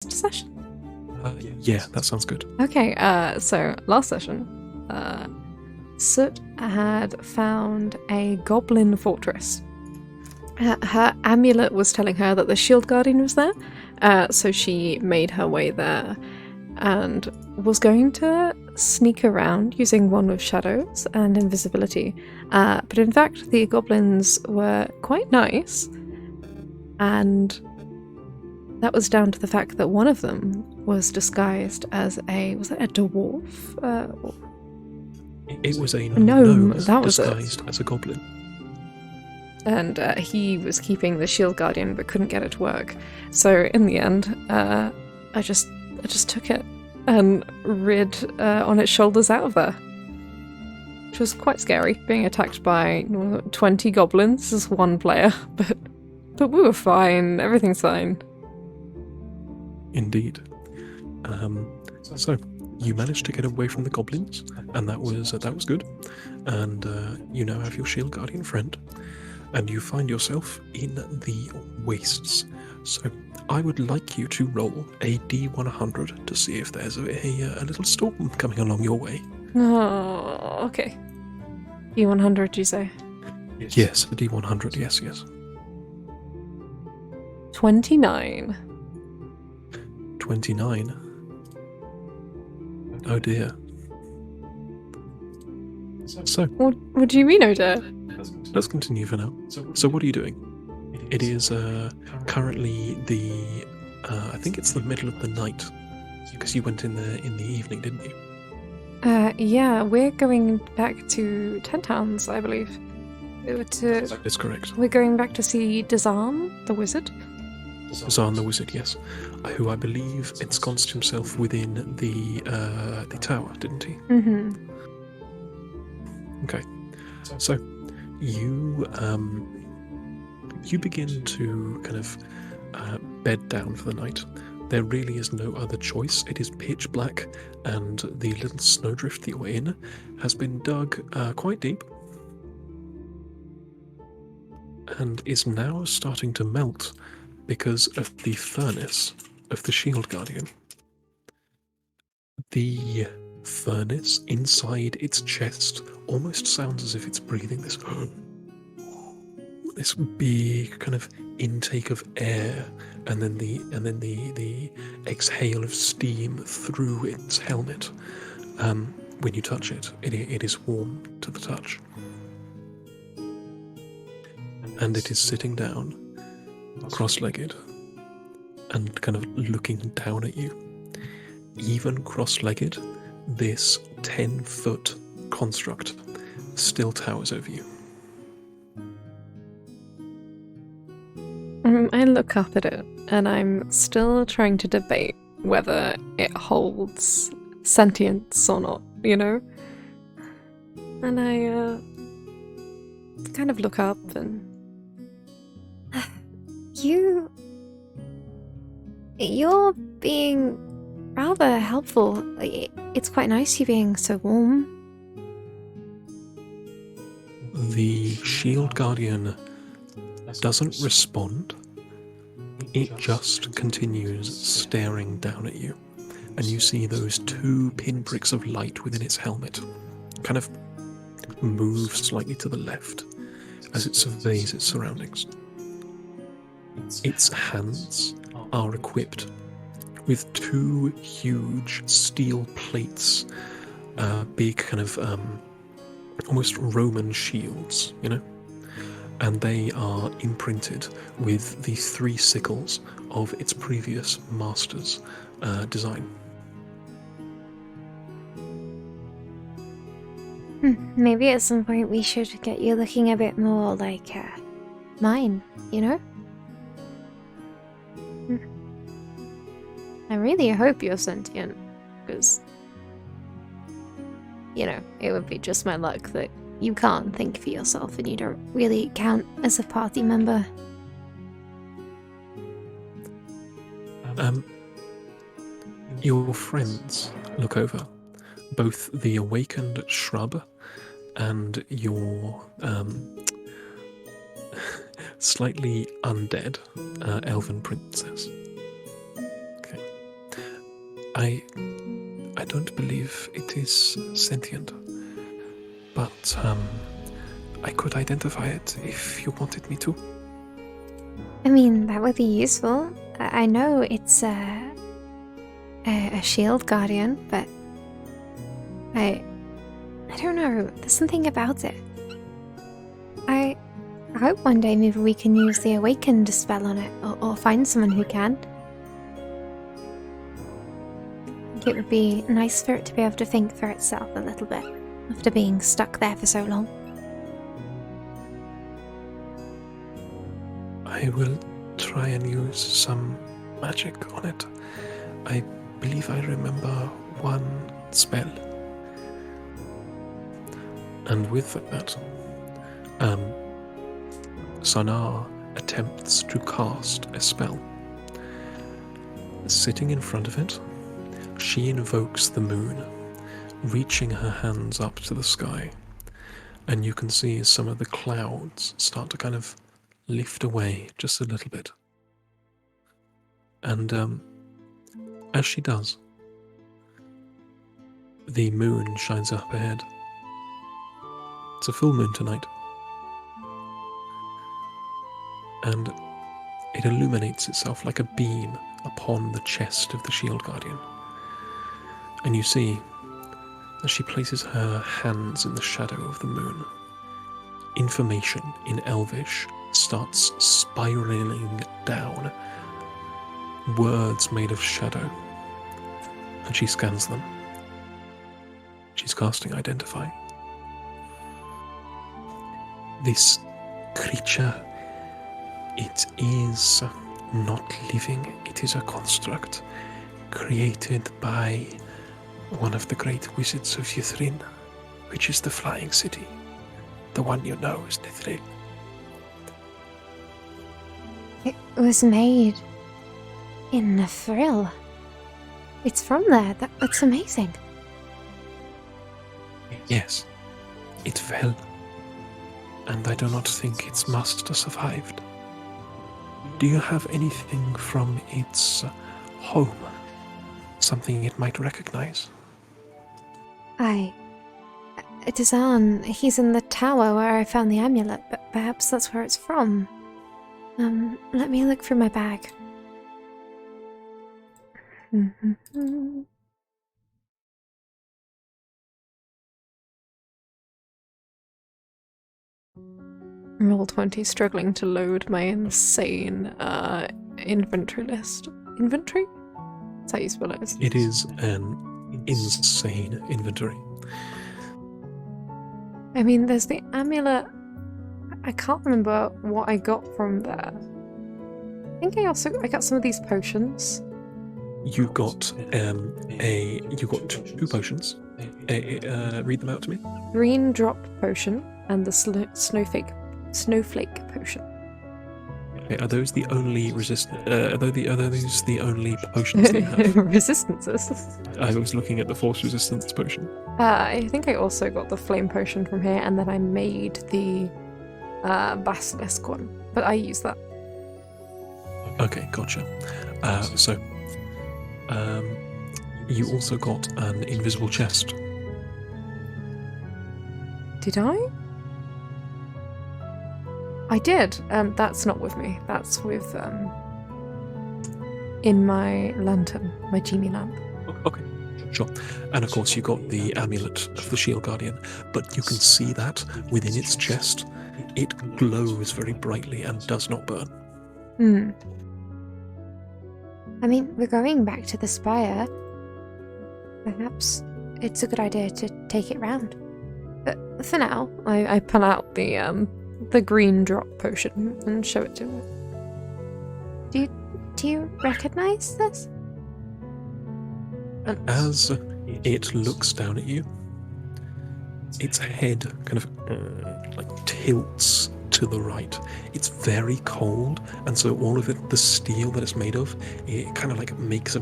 session? Yeah, that sounds good. Okay, so last session, Soot had found a goblin fortress. Her amulet was telling her that the shield guardian was there, so she made her way there and was going to sneak around using one with shadows and invisibility. But in fact, the goblins were quite nice, and that was down to the fact that one of them was disguised as was it a dwarf? It was a gnome, gnome that was it. disguised as a goblin. And he was keeping the shield guardian but couldn't get it to work. So in the end, I just took it and rid on its shoulders out of there. Which was quite scary, being attacked by 20 goblins as one player, but we were fine, everything's fine. Indeed. So you managed to get away from the goblins, and that was good. And you now have your shield guardian friend, and you find yourself in the wastes. So I would like you to roll a D100 to see if there's a little storm coming along your way. Oh, okay. D100, you say? Yes, a D100. Yes. 29. 29. Oh dear. So, what do you mean, oh dear? let's continue for now. So what are you doing? It is currently I think it's the middle of the night, because you went in the evening, didn't you? Yeah, we're going back to Ten Towns, I believe. That's correct. We're going back to see Dazan, the wizard. Zahn the wizard, yes, who I believe ensconced himself within the tower, didn't he? Mm-hmm. Okay, so you begin to kind of bed down for the night. There really is no other choice. It is pitch black, and the little snowdrift that you're in has been dug quite deep, and is now starting to melt because of the furnace of the shield guardian. The furnace inside its chest almost sounds as if it's breathing this big kind of intake of air, and then the exhale of steam through its helmet. When you touch it, it is warm to the touch, and it is sitting down, cross-legged, and kind of looking down at you. Even cross-legged, this 10-foot construct still towers over you. I look up at it, and I'm still trying to debate whether it holds sentience or not, you know? And I kind of look up and... You're being rather helpful. It's quite nice you being so warm. The shield guardian doesn't respond. It just continues staring down at you, and you see those 2 pinpricks of light within its helmet kind of move slightly to the left as it surveys its surroundings. Its hands are equipped with 2 huge steel plates, big kind of almost Roman shields, you know? And they are imprinted with the 3 sickles of its previous master's design. Maybe at some point we should get you looking a bit more like mine, you know? I really hope you're sentient, because, you know, it would be just my luck that you can't think for yourself and you don't really count as a party member. Your friends look over, both the awakened shrub and your slightly undead elven princess. Okay. I don't believe it is sentient, but I could identify it if you wanted me to. I mean, that would be useful. I know it's a shield guardian, but I don't know. There's something about it. I hope one day maybe we can use the awakened spell on it, or find someone who can. I think it would be nice for it to be able to think for itself a little bit after being stuck there for so long. I will try and use some magic on it. I believe I remember one spell. And with that, Sanar attempts to cast a spell. Sitting in front of it, she invokes the moon, reaching her hands up to the sky, and you can see some of the clouds start to kind of lift away just a little bit. And as she does, the moon shines up ahead. It's a full moon tonight, and it illuminates itself like a beam upon the chest of the shield guardian. And you see, as she places her hands in the shadow of the moon, information in Elvish starts spiraling down, words made of shadow, and she scans them. She's casting Identify. This creature, it is not living, it is a construct created by one of the great wizards of Ythrin, which is the Flying City. The one you know is Nithrig. It was made in a thrill. It's from there. That's amazing. Yes, it fell, and I do not think its master survived. Do you have anything from its home? Something it might recognize? Dazan, he's in the tower where I found the amulet, but perhaps that's where it's from. Let me look through my bag. Roll20 struggling to load my insane inventory list. Inventory? That's how you spell it. It is an insane inventory. I mean, there's the amulet. I can't remember what I got from there. I think I got some of these potions. You got two potions. Read them out to me. Green drop potion and the snowflake potion. Okay, are those the only are those the only potions that you have? Resistances. I was looking at the force resistance potion. I think I also got the flame potion from here, and then I made the basilisk one, but I use that. Okay, gotcha. So you also got an invisible chest. Did I? I did. That's not with me. That's with in my lantern, my genie lamp. Okay, sure. And of course you got the amulet of the shield guardian, but you can see that within its chest, it glows very brightly and does not burn. I mean, we're going back to the spire. Perhaps it's a good idea to take it round. But for now, I pull out the green drop potion and show it to her. Do you recognize this? As it looks down at you, its head kind of like tilts to the right. It's very cold, and so all of it, the steel that it's made of, it kind of like makes a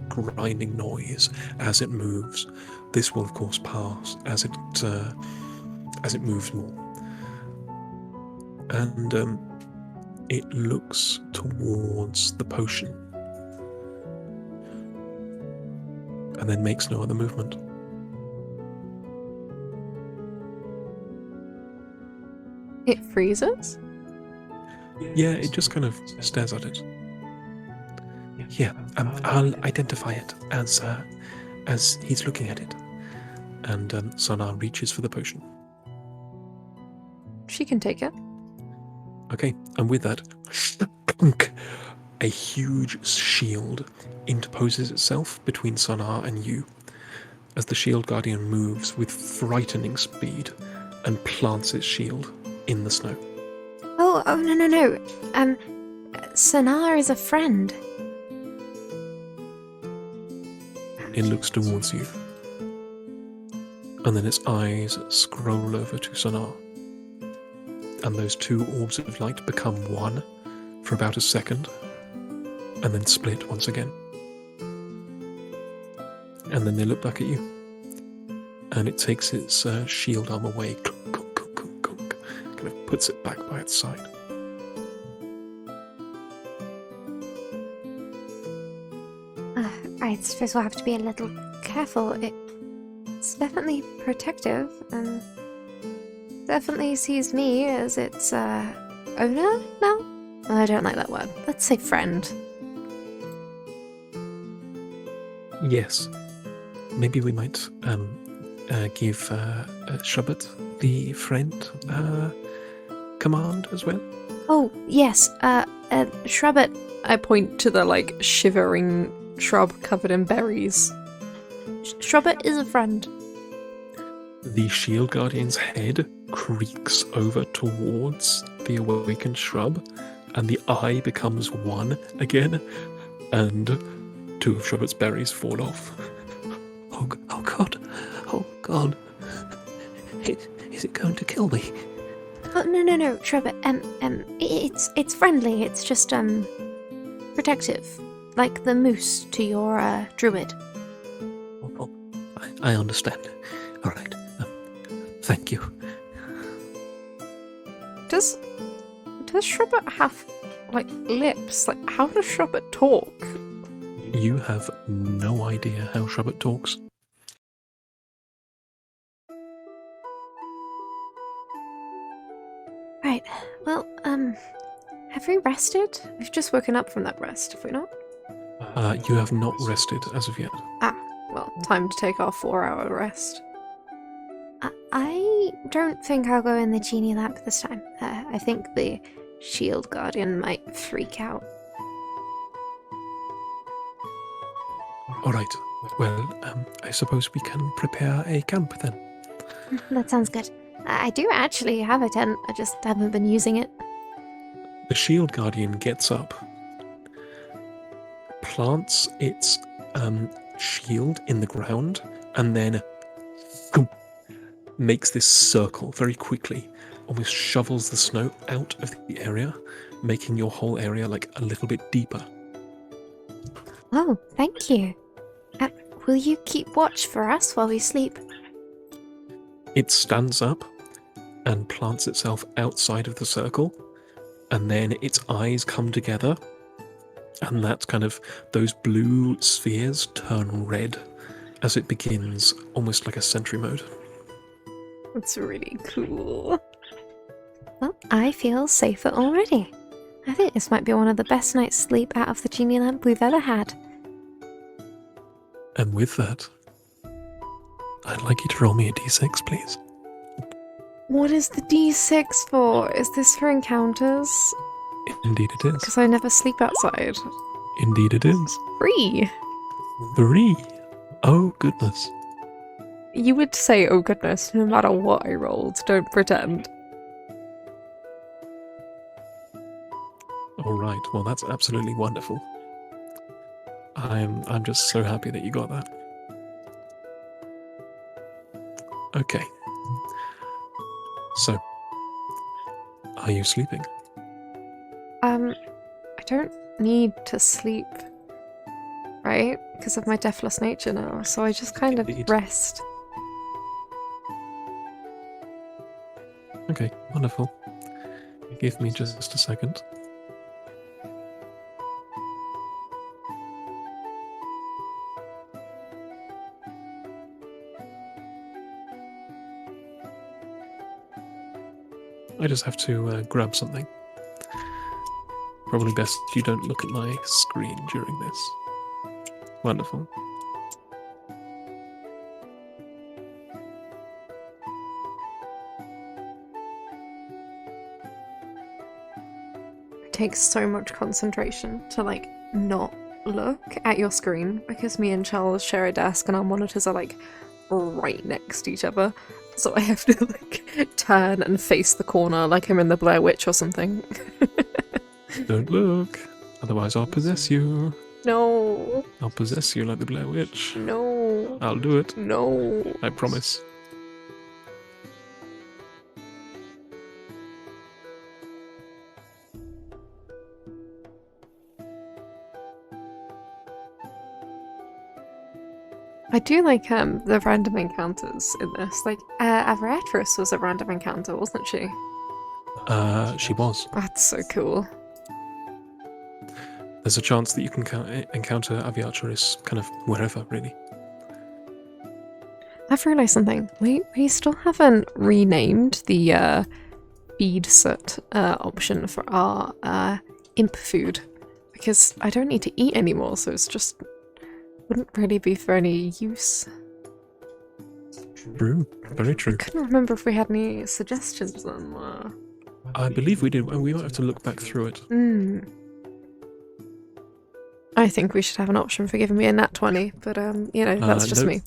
grinding noise as it moves. This will of course pass as it moves more. And it looks towards the potion. and then makes no other movement. It freezes? Yeah, it just kind of stares at it. Yeah, I'll identify it as he's looking at it. And Sonar reaches for the potion. She can take it. Okay, and with that, a huge shield interposes itself between Sonar and you, as the shield guardian moves with frightening speed and plants its shield in the snow. Oh, no. Sonar is a friend. It looks towards you, and then its eyes scroll over to Sonar, and those two orbs of light become one for about a second, and then split once again. And then they look back at you, and it takes its shield arm away, kind of puts it back by its side. I suppose we'll have to be a little careful. It's definitely protective, and definitely sees me as its owner now? I don't like that word. Let's say friend. Yes, maybe we might give Shrubert the friend command as well. Oh, yes, Shrubbit. I point to the, like, shivering shrub covered in berries. Shrubbit is a friend. The shield guardian's head creaks over towards the awakened shrub, and the eye becomes one again, and two of Shrubbert's berries fall off. Oh God! Oh God! Is it going to kill me? Oh, no, Shrubbit. It's friendly. It's just protective, like the moose to your druid. Oh, I understand. All right. Thank you. Does Shrubbit have, like, lips? Like, how does Shrubbit talk? You have no idea how Shrubert talks. Right. Well, have we rested? We've just woken up from that rest, have we not? You have not rested as of yet. Well, time to take our 4-hour rest. I don't think I'll go in the genie lamp this time. I think the shield guardian might freak out. All right. Well, I suppose we can prepare a camp then. That sounds good. I do actually have a tent. I just haven't been using it. The shield guardian gets up, plants its shield in the ground, and then makes this circle very quickly, almost shovels the snow out of the area, making your whole area like a little bit deeper. Oh, thank you. Will you keep watch for us while we sleep? It stands up and plants itself outside of the circle, and then its eyes come together, and that's kind of, those blue spheres turn red as it begins almost like a sentry mode. It's really cool. Well, I feel safer already. I think this might be one of the best night's sleep out of the genie lamp we've ever had. And with that, I'd like you to roll me a d6, please. What is the D6 for? Is this for encounters? Indeed it is. Because I never sleep outside. Indeed it is. 3! 3. Oh, goodness. You would say, oh goodness, no matter what I rolled. Don't pretend. All right. Well, that's absolutely wonderful. I'm just so happy that you got that. Okay. So, are you sleeping? I don't need to sleep, right? Because of my deathless nature now, so I just kind of Indeed. rest. Okay, wonderful. Give me just a second. I just have to grab something. Probably best you don't look at my screen during this. Wonderful. It takes so much concentration to like not look at your screen because me and Charles share a desk and our monitors are like right next to each other. So I have to like turn and face the corner like I'm in the Blair Witch or something. Don't look, otherwise I'll possess you. No. I'll possess you like the Blair Witch. No. I'll do it. No. I promise. I do like the random encounters in this. Like Averatress was a random encounter, wasn't she? She was. That's so cool. There's a chance that you can encounter Aviatrix kind of wherever, really. I've realised something. We still haven't renamed the feed soot option for our imp food because I don't need to eat anymore, so it's just wouldn't really be for any use. True, very true. I couldn't remember if we had any suggestions on. I believe we did, and we might have to look back through it. I think we should have an option for giving me a nat 20, but you know, that's just me.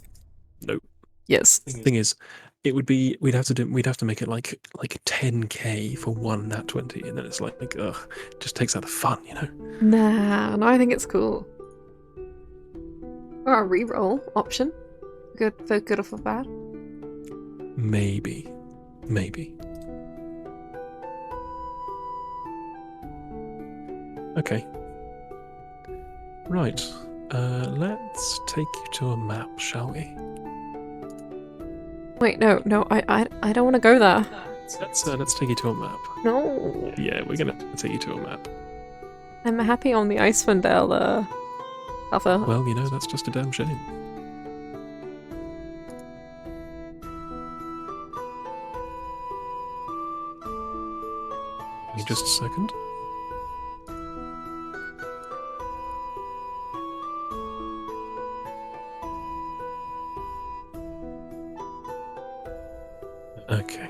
No. Yes. The thing is, it would be we'd have to make it like 10k for one nat 20, and then it's like ugh, it just takes out the fun, you know. Nah, no, I think it's cool. Or a reroll option. Good for good or for bad. Maybe. Okay. Right. Let's take you to a map, shall we? Wait, no, I don't want to go there. Let's take you to a map. No. Yeah, we're gonna take you to a map. I'm happy on the Icewind Dale cover. Well, you know, that's just a damn shame. Give me just a second. Okay.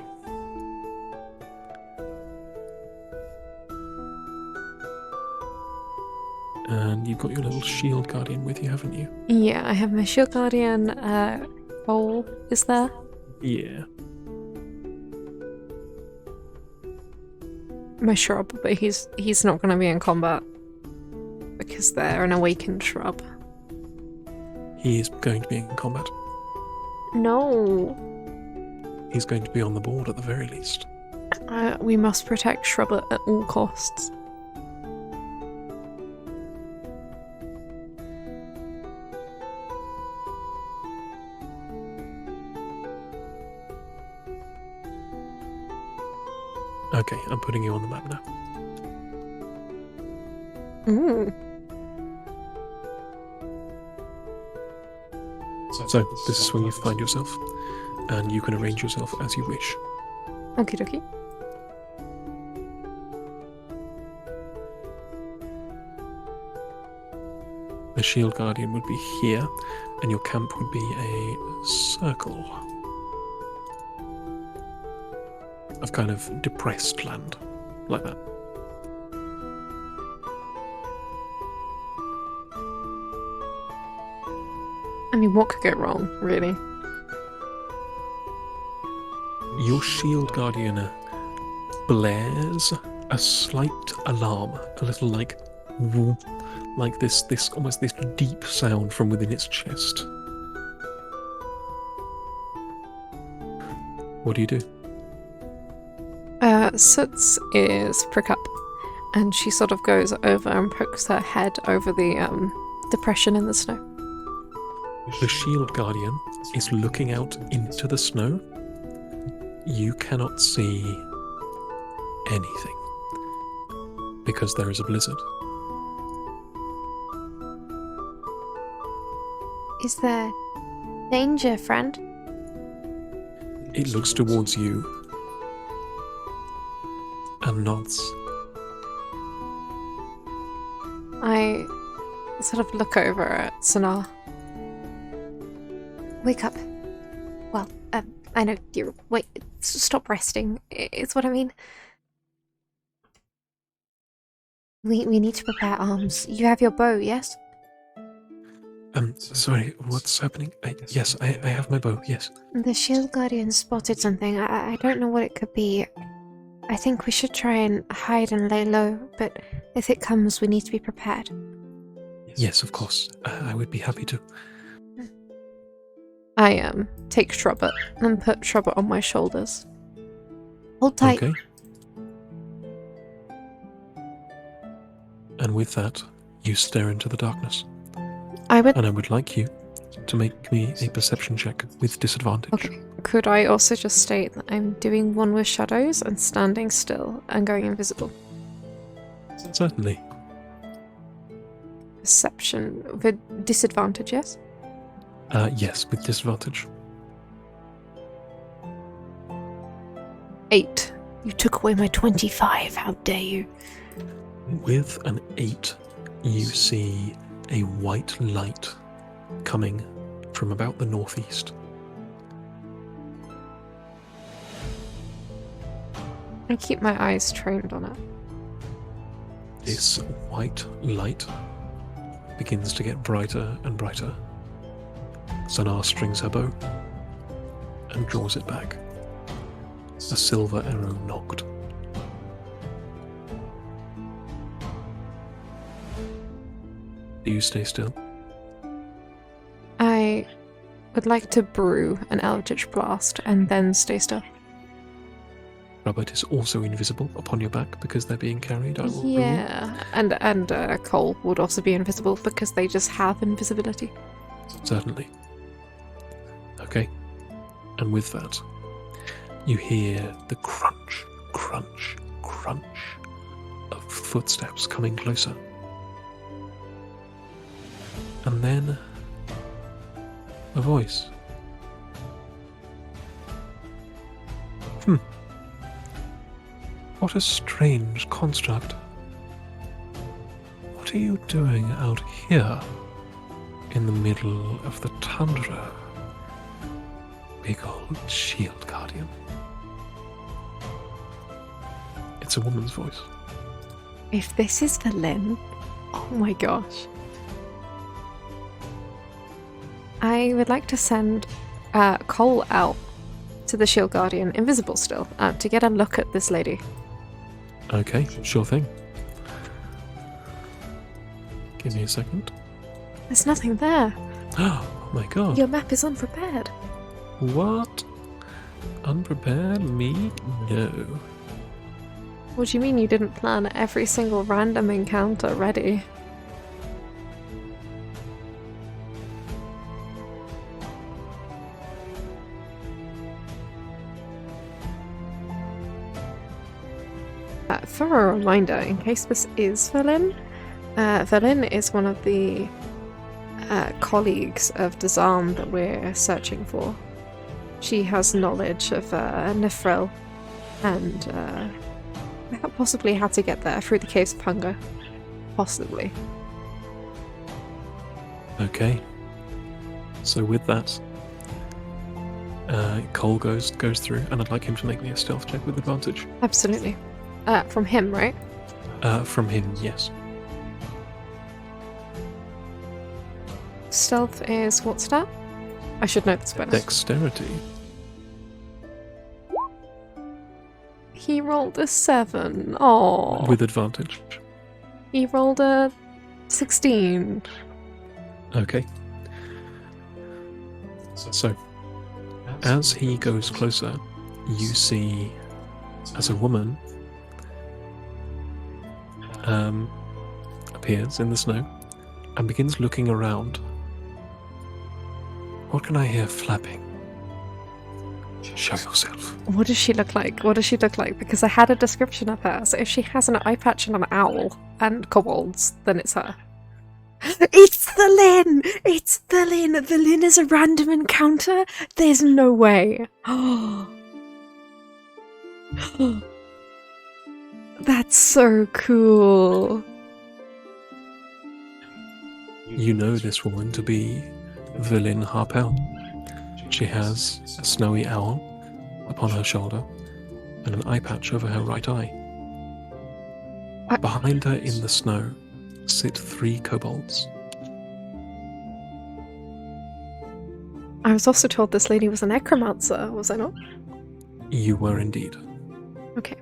And you've got your little shield guardian with you, haven't you? Yeah, I have my shield guardian. Cole is there. Yeah. My shrub, but he's not going to be in combat because they're an awakened shrub. He is going to be in combat. No. He's going to be on the board at the very least. We must protect shrub at all costs. Okay, I'm putting you on the map now. Ooh. So, this is where you find yourself, and you can arrange yourself as you wish. Okie dokie. The shield guardian would be here, and your camp would be a circle of kind of depressed land, like that. I mean, what could go wrong, really? Your shield guardian blares a slight alarm, a little like whoop, like this almost this deep sound from within its chest. What do you do? Soot's ears prick up, and she sort of goes over and pokes her head over the depression in the snow. The shield guardian is looking out into the snow. You cannot see anything because there is a blizzard. Is there danger, friend? It looks towards you. and nods. I sort of look over at Sonar. Wake up. Well, I know you're... Wait, stop resting. It's what I mean. We need to prepare arms. You have your bow, yes? Sorry, what's happening? Yes, I have my bow, yes. The Shield Guardian spotted something. I don't know what it could be. I think we should try and hide and lay low, but if it comes, we need to be prepared. Yes, of course. I would be happy to. I take Shrubert and put Shrubert on my shoulders. Hold tight. Okay. And with that, you stare into the darkness. And I would like you to make me a perception check with disadvantage. Okay. Could I also just state that I'm doing one with shadows and standing still and going invisible? Certainly. Perception with disadvantage, yes? Yes, with disadvantage. 8. You took away my 25. How dare you? With an 8, you see a white light coming from about the northeast. I keep my eyes trained on it. This white light begins to get brighter and brighter. Sonar strings her bow and draws it back. A silver arrow nocked. Do you stay still? I would like to brew an Eldritch Blast and then stay still. Robert is also invisible upon your back because they're being carried. I will bring you. Yeah, and Cole would also be invisible because they just have invisibility. Certainly. Okay. And with that, you hear the crunch, crunch, crunch of footsteps coming closer. And then a voice. What a strange construct. What are you doing out here in the middle of the tundra? Big old shield guardian. It's a woman's voice. If this is for Lynn, oh my gosh. I would like to send Cole out to the Shield Guardian, invisible still, to get a look at this lady. Okay, sure thing. Give me a second. There's nothing there. Oh my god. Your map is unprepared. What? Unprepared? Me? No. What do you mean you didn't plan every single random encounter ready? For a reminder, in case this is Verlin, Verlin is one of the colleagues of Dazam that we're searching for. She has knowledge of Nifrel and possibly how to get there through the Caves of Hunger. Possibly. Okay. So with that, Cole goes through, and I'd like him to make me a stealth check with advantage. Absolutely. From him, right? From him, yes. Stealth is what stat? I should know this bonus. Dexterity. He rolled a 7. Oh. With advantage. He rolled a 16. Okay. So, as he goes closer, you see, as a woman appears in the snow and begins looking around. What can I hear flapping? Show yourself. What does she look like? What does she look like? Because I had a description of her, so if she has an eye patch and an owl and kobolds, then it's her. It's the Lynn! It's the Lynn! The Lynn is a random encounter? There's no way. That's so cool. You know this woman to be Vilin Harpel. She has a snowy owl upon her shoulder and an eye patch over her right eye. Behind her in the snow sit 3 kobolds. I was also told this lady was a necromancer, was I not? You were indeed. Okay.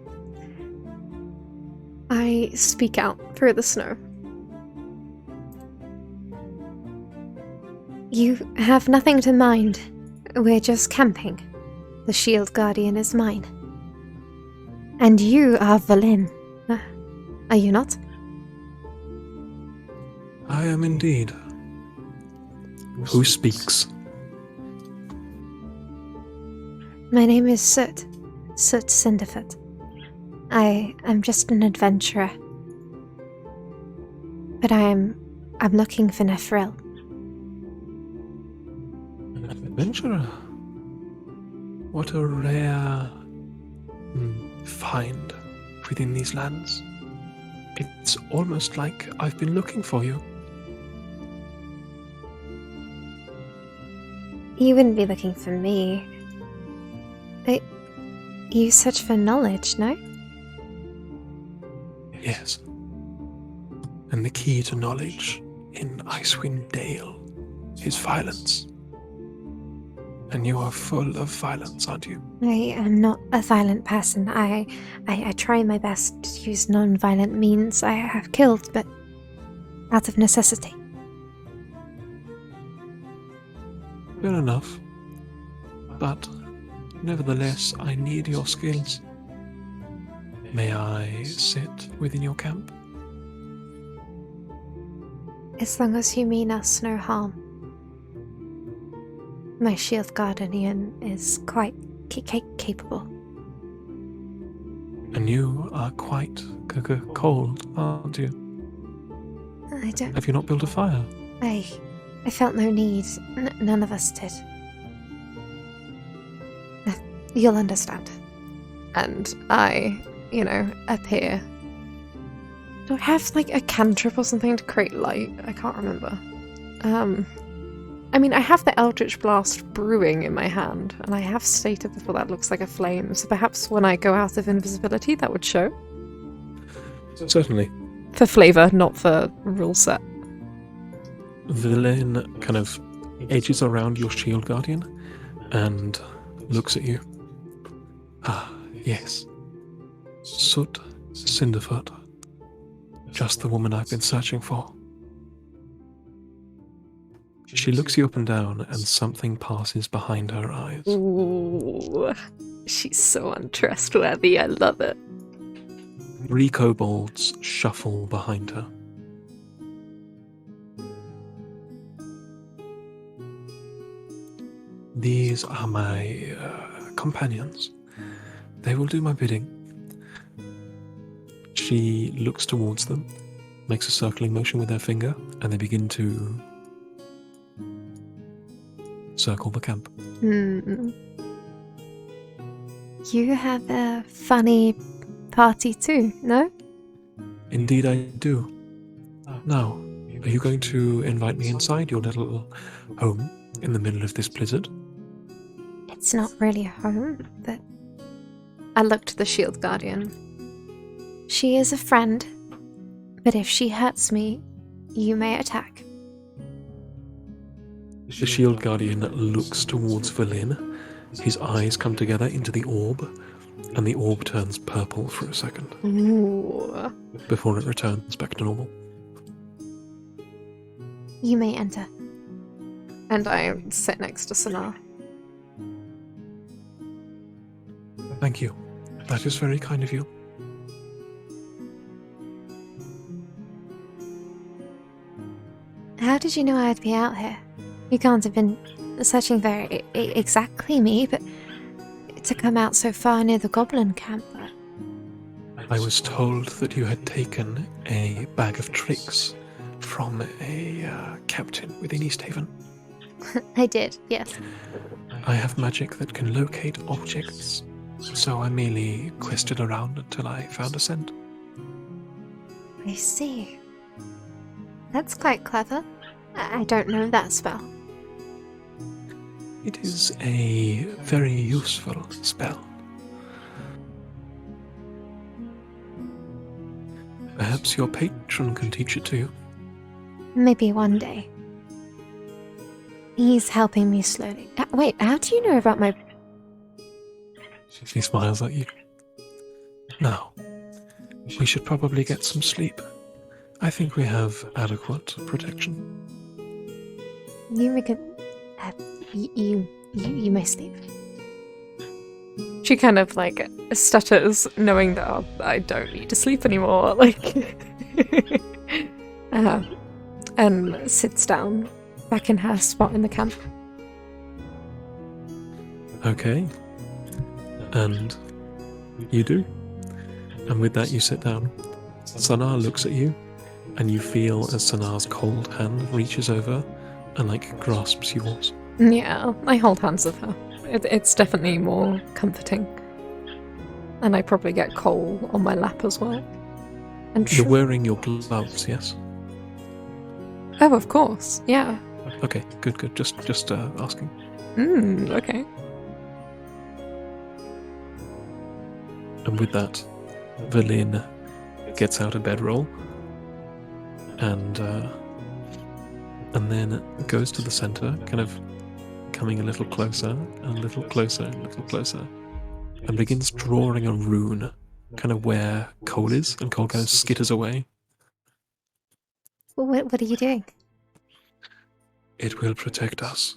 I speak out through the snow. You have nothing to mind. We're just camping. The shield guardian is mine. And you are Valin. Are you not? I am indeed. Who speaks? My name is Soot. Soot Cinderfoot. I am just an adventurer. But I'm looking for Nephril. An adventurer? What a rare find within these lands. It's almost like I've been looking for you. You wouldn't be looking for me. You search for knowledge, no? Yes. And the key to knowledge in Icewind Dale is violence. And you are full of violence, aren't you? I am not a violent person. I try my best to use non-violent means. I have killed, but out of necessity. Fair enough. But nevertheless, I need your skills. May I sit within your camp? As long as you mean us no harm. My shield guardian is quite capable. And you are quite cold, aren't you? I don't. Have you not built a fire? I felt no need. None of us did. You'll understand. And I, appear. Do I have like a cantrip or something to create light? I can't remember. I have the Eldritch Blast brewing in my hand, and I have stated before that looks like a flame, so perhaps when I go out of invisibility that would show. Certainly. For flavour, not for rule set. Villain kind of edges around your shield guardian and looks at you. Ah, yes. Soot Cinderfoot. Just the woman I've been searching for. She looks you up and down, and something passes behind her eyes. Ooh, she's so untrustworthy, I love it. 3 kobolds shuffle behind her. These are my companions. They will do my bidding. She looks towards them, makes a circling motion with her finger, and they begin to circle the camp. You have a funny party too, no? Indeed I do. Now, are you going to invite me inside your little home in the middle of this blizzard? It's not really a home, but I look to the shield guardian. she is a friend. But if she hurts me, you may attack. The shield guardian looks towards Valin. His eyes come together into the orb, and the orb turns purple for a second. Ooh. Before it returns back to normal. You may enter. And I sit next to Sonar. Thank you. That is very kind of you. How did you know I'd be out here? You can't have been searching for exactly me, but to come out so far near the goblin camp. I was told that you had taken a bag of tricks from a captain within East Haven. I did, yes. I have magic that can locate objects, so I merely quested around until I found a scent. I see. That's quite clever. I don't know that spell. It is a very useful spell. Perhaps your patron can teach it to you. Maybe one day. He's helping me slowly. Wait, how do you know about my... She smiles at you. Now, we should probably get some sleep. I think we have adequate protection. You make a... you may sleep. She kind of like stutters, knowing that I don't need to sleep anymore. Like, and sits down back in her spot in the camp. Okay. And you do. And with that, you sit down. Sanar looks at you, and you feel as Sanar's cold hand reaches over and like grasps yours. Yeah, I hold hands with her. It's definitely more comforting. And I probably get Cole on my lap as well. And You're wearing your gloves, yes? Oh, of course, yeah. Okay, good. Just asking. Okay. And with that, Verlin gets out a bedroll and then goes to the center, kind of coming a little closer, and a little closer, and a little closer, and begins drawing a rune, kind of where Cole is, and Cole kind of skitters away. What are you doing? It will protect us.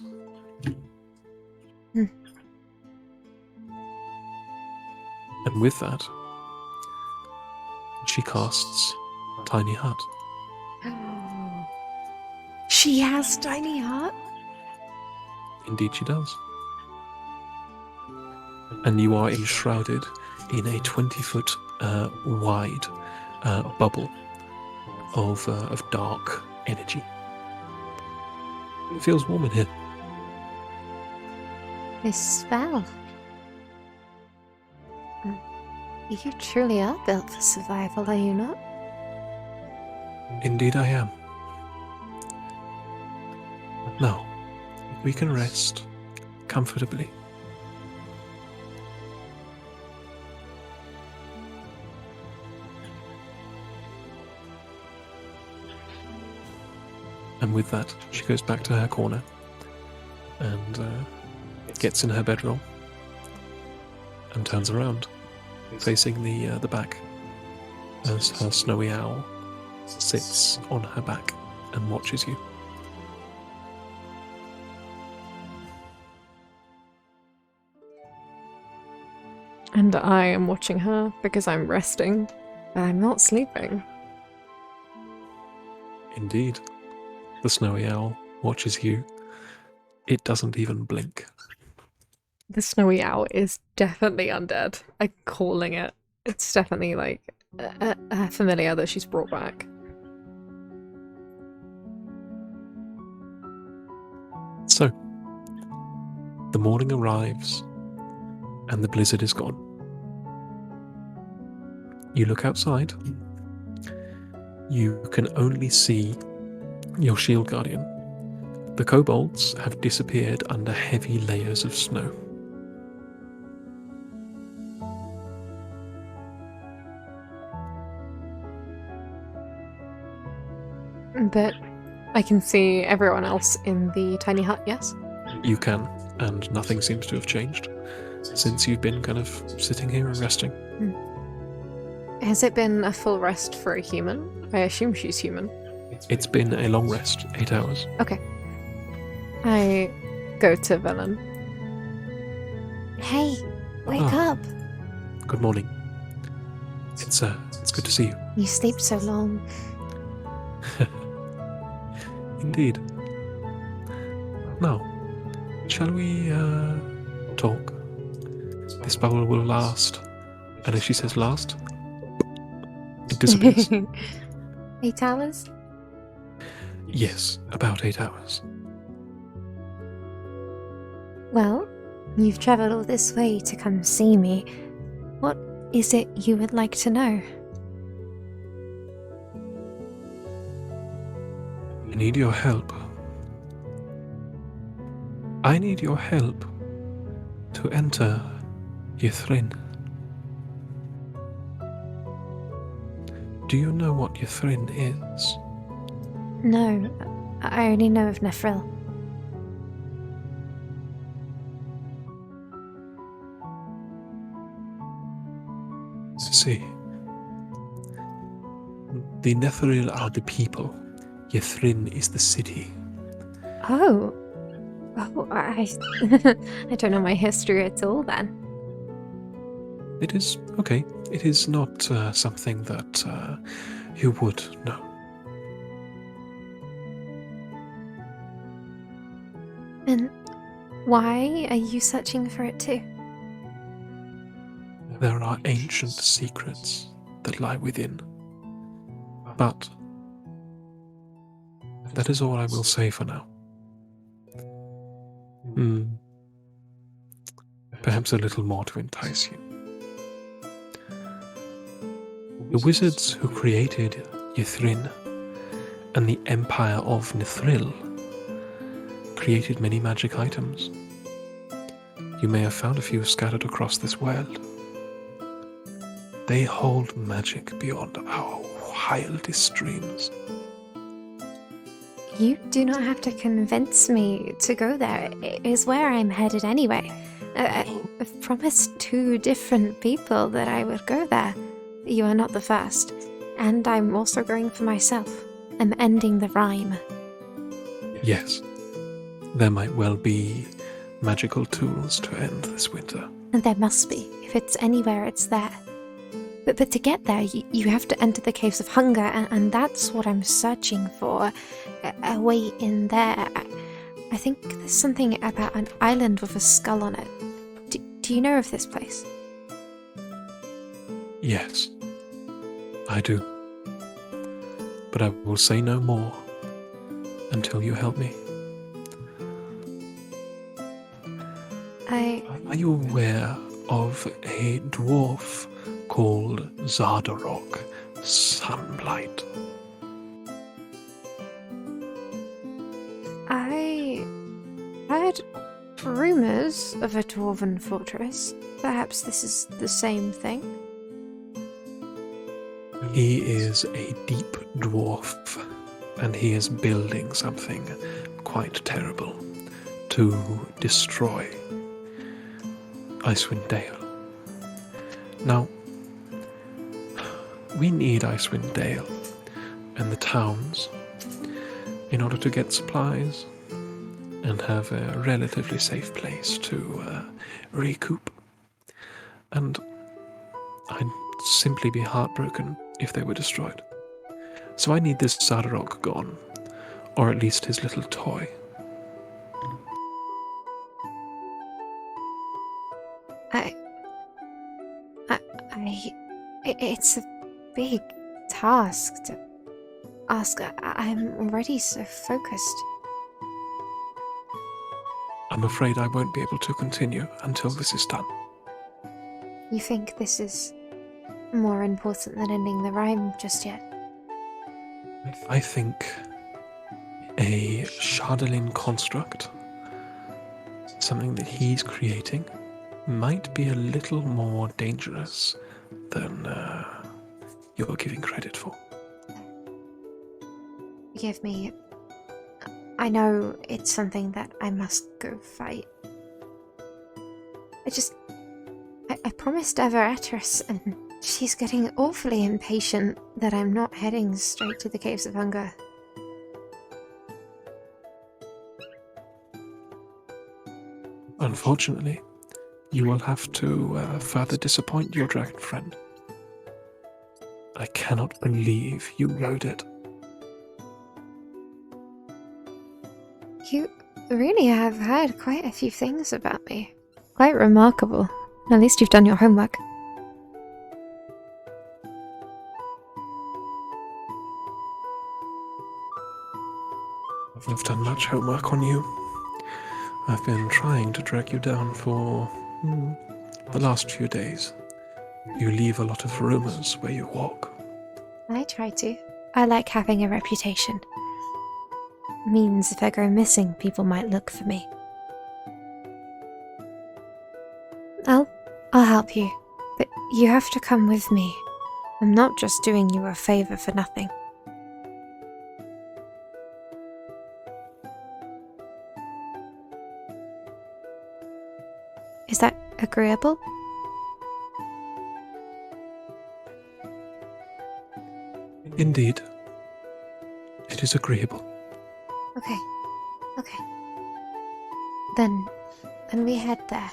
Hmm. And with that, she casts Tiny Hut. She has tiny heart? Indeed she does. And you are enshrouded in a 20-foot wide bubble of dark energy. It feels warm in here. This spell. You truly are built for survival, are you not? Indeed I am. Now, we can rest comfortably. And with that, she goes back to her corner and gets in her bedroll and turns around, facing the back, as her snowy owl sits on her back and watches you. And I am watching her because I'm resting, but I'm not sleeping. Indeed. The snowy owl watches you. It doesn't even blink. The snowy owl is definitely undead. I'm calling it. It's definitely like a familiar that she's brought back. So, the morning arrives, and the blizzard is gone. You look outside. You can only see your shield guardian. The kobolds have disappeared under heavy layers of snow. But I can see everyone else in the tiny hut, yes? You can, and nothing seems to have changed since you've been kind of sitting here and resting. Has it been a full rest for a human? I assume she's human. It's been a long rest, 8 hours. Okay. I go to Velen. Hey, wake Ah. up. Good morning. It's good to see you. You sleep so long. Indeed. Now, shall we talk? This bubble will last. And as she says last, it disappears. 8 hours? Yes, about 8 hours. Well, you've travelled all this way to come see me. What is it you would like to know? need your help. I need your help to enter Ythrin. Do you know what Ythrin is? No, I only know of Nephril. See, the Netheril are the people. Ythrin is the city. Oh. Oh, I I don't know my history at all then. It is okay. It is not something that you would know. And why are you searching for it too? There are ancient secrets that lie within. But that is all I will say for now. Perhaps a little more to entice you. The wizards who created Ythrin and the Empire of Nithril created many magic items. You may have found a few scattered across this world. They hold magic beyond our wildest dreams. You do not have to convince me to go there. It is where I'm headed anyway. I've promised 2 different people that I would go there. You are not the first. And I'm also going for myself. I'm ending the rhyme. Yes, there might well be magical tools to end this winter. And there must be. If it's anywhere, it's there. But to get there, you have to enter the Caves of Hunger, and that's what I'm searching for. A way in there. I think there's something about an island with a skull on it. Do you know of this place? Yes, I do. But I will say no more until you help me. Are you aware of a dwarf called Zardarok Sunblight? I heard rumors of a dwarven fortress. Perhaps this is the same thing. He is a deep dwarf, and he is building something quite terrible to destroy Icewind Dale. Now, we need Icewind Dale and the towns in order to get supplies and have a relatively safe place to recoup. And I'd simply be heartbroken if they were destroyed. So I need this Zardarok gone, or at least his little toy. It's a big task to ask. I'm already so focused. I'm afraid I won't be able to continue until this is done. You think this is more important than ending the rhyme just yet? I think a Shardalin construct, something that he's creating, might be a little more dangerous than you're giving credit for. Forgive me. I know it's something that I must go fight. I promised Everatris, and she's getting awfully impatient that I'm not heading straight to the Caves of Hunger. Unfortunately, you will have to further disappoint your dragon friend. I cannot believe you rode it. You really have heard quite a few things about me. Quite remarkable. At least you've done your homework. I've done much homework on you. I've been trying to drag you down for the last few days. You leave a lot of rumors where you walk. I try to. I like having a reputation. means if I go missing, people might look for me. I'll help you, but you have to come with me. I'm not just doing you a favor for nothing. Is that agreeable? Indeed. It is agreeable. Okay. Then we head there.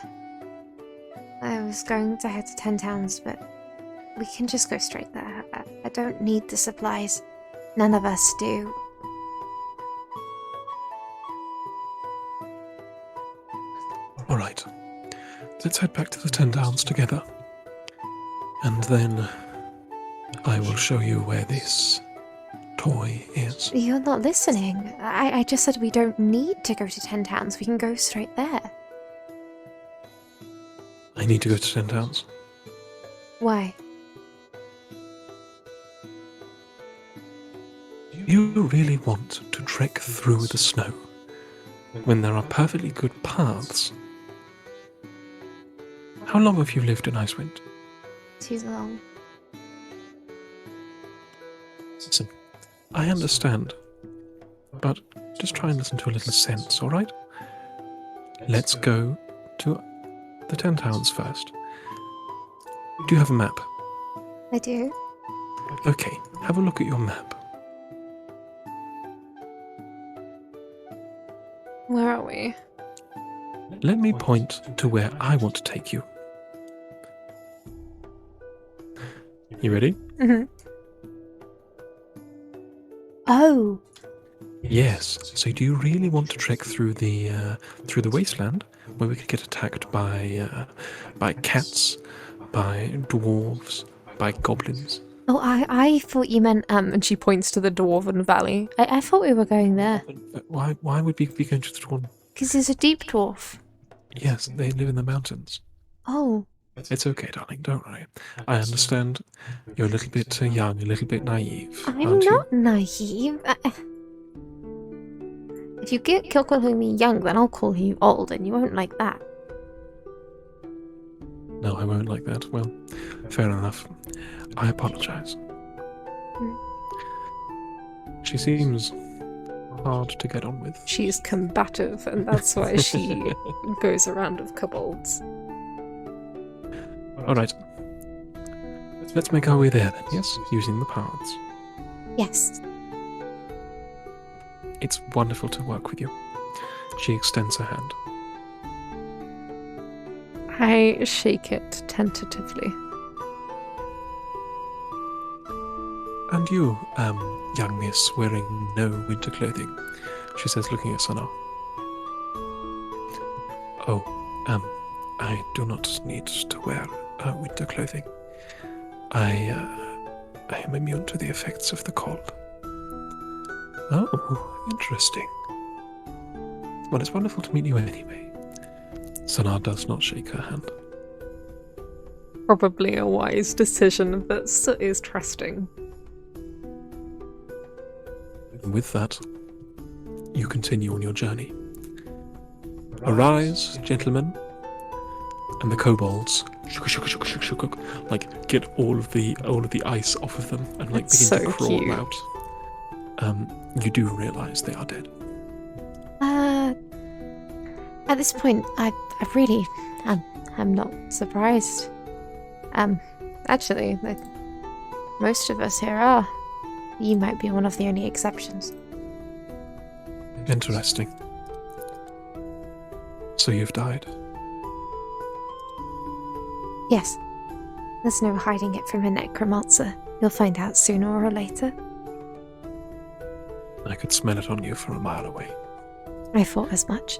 I was going to head to 10 Towns, but we can just go straight there. I don't need the supplies. None of us do. All right. Let's head back to the 10 Towns together. And then I will show you where this toy is. You're not listening. I just said we don't need to go to 10 Towns. We can go straight there. I need to go to 10 Towns. Why? You really want to trek through the snow when there are perfectly good paths? How long have you lived in Icewind? Too long. Listen, I understand, but just try and listen to a little sense, alright? Let's go to the 10 Towns first. Do you have a map? I do. Okay, have a look at your map. Where are we? Let me point to where I want to take you. You ready? Mm-hmm. Oh, Yes. So do you really want to trek through the wasteland where we could get attacked by cats, by dwarves, by goblins? oh! I thought you meant And she points to the Dwarven Valley. I thought we were going there Why would we be going to the dwarf? because there's a deep dwarf. Yes, they live in the mountains. Oh, It's okay, darling. Don't worry. I understand you're a little bit young, a little bit naive, I'm aren't you? not naive. If you kill calling me young, then I'll call you old, and you won't like that. No, I won't like that. Well, fair enough. I apologize. She seems hard to get on with. She's combative, and that's why she goes around with kobolds. Alright. Let's make our way there then, yes? Using the paths. Yes. It's wonderful to work with you. She extends her hand. I shake it tentatively. And you, young miss, wearing no winter clothing, she says, looking at Sana. Oh, I do not need to wear winter clothing. I am immune to the effects of the cold. Oh, interesting. Well, it's wonderful to meet you anyway. Sana does not shake her hand. Probably a wise decision, but Soot is trusting. And with that, you continue on your journey. Arise, gentlemen, and the kobolds like get all of the ice off of them and like It's begin to so crawl cute. out. You do realise they are dead. At this point, I'm not surprised. Actually, Most of us here are. You might be one of the only exceptions. Interesting. So you've died. Yes. There's no hiding it from a necromancer. You'll find out sooner or later. I could smell it on you from a mile away. I thought as much.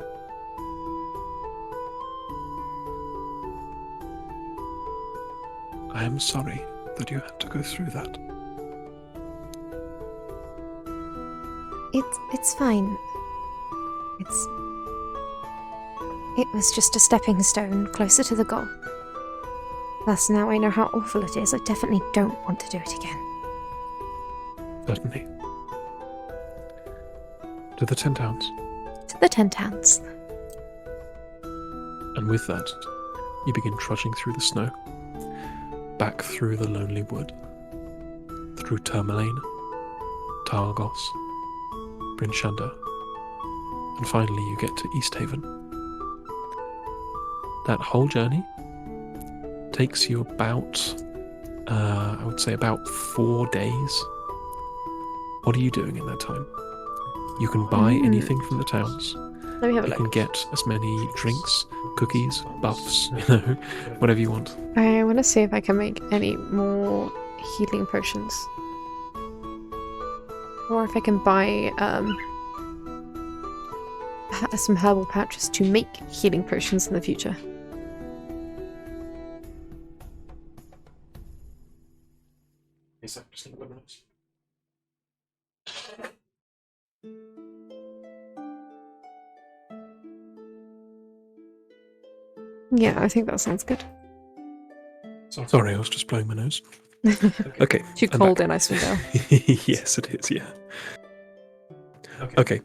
I am sorry that you had to go through that. It's fine. It was just a stepping stone closer to the goal. Plus, now I know how awful it is. I definitely don't want to do it again. Certainly. To the 10 towns. To the 10 towns. And with that, you begin trudging through the snow, back through the lonely wood, through Tourmaline, Targos, Bryn Shander, and finally you get to East Haven. That whole journey takes you about, I would say about 4 days. What are you doing in that time? You can buy anything from the towns. Let me have a You look. can get as many drinks, cookies, buffs, whatever you want. I want to see if I can make any more healing potions. Or if I can buy some herbal pouches to make healing potions in the future. Yeah, I think that sounds good. Sorry, I was just blowing my nose. Okay. Too I'm cold back. in Icewind Dale. Yes, it is, yeah. Okay,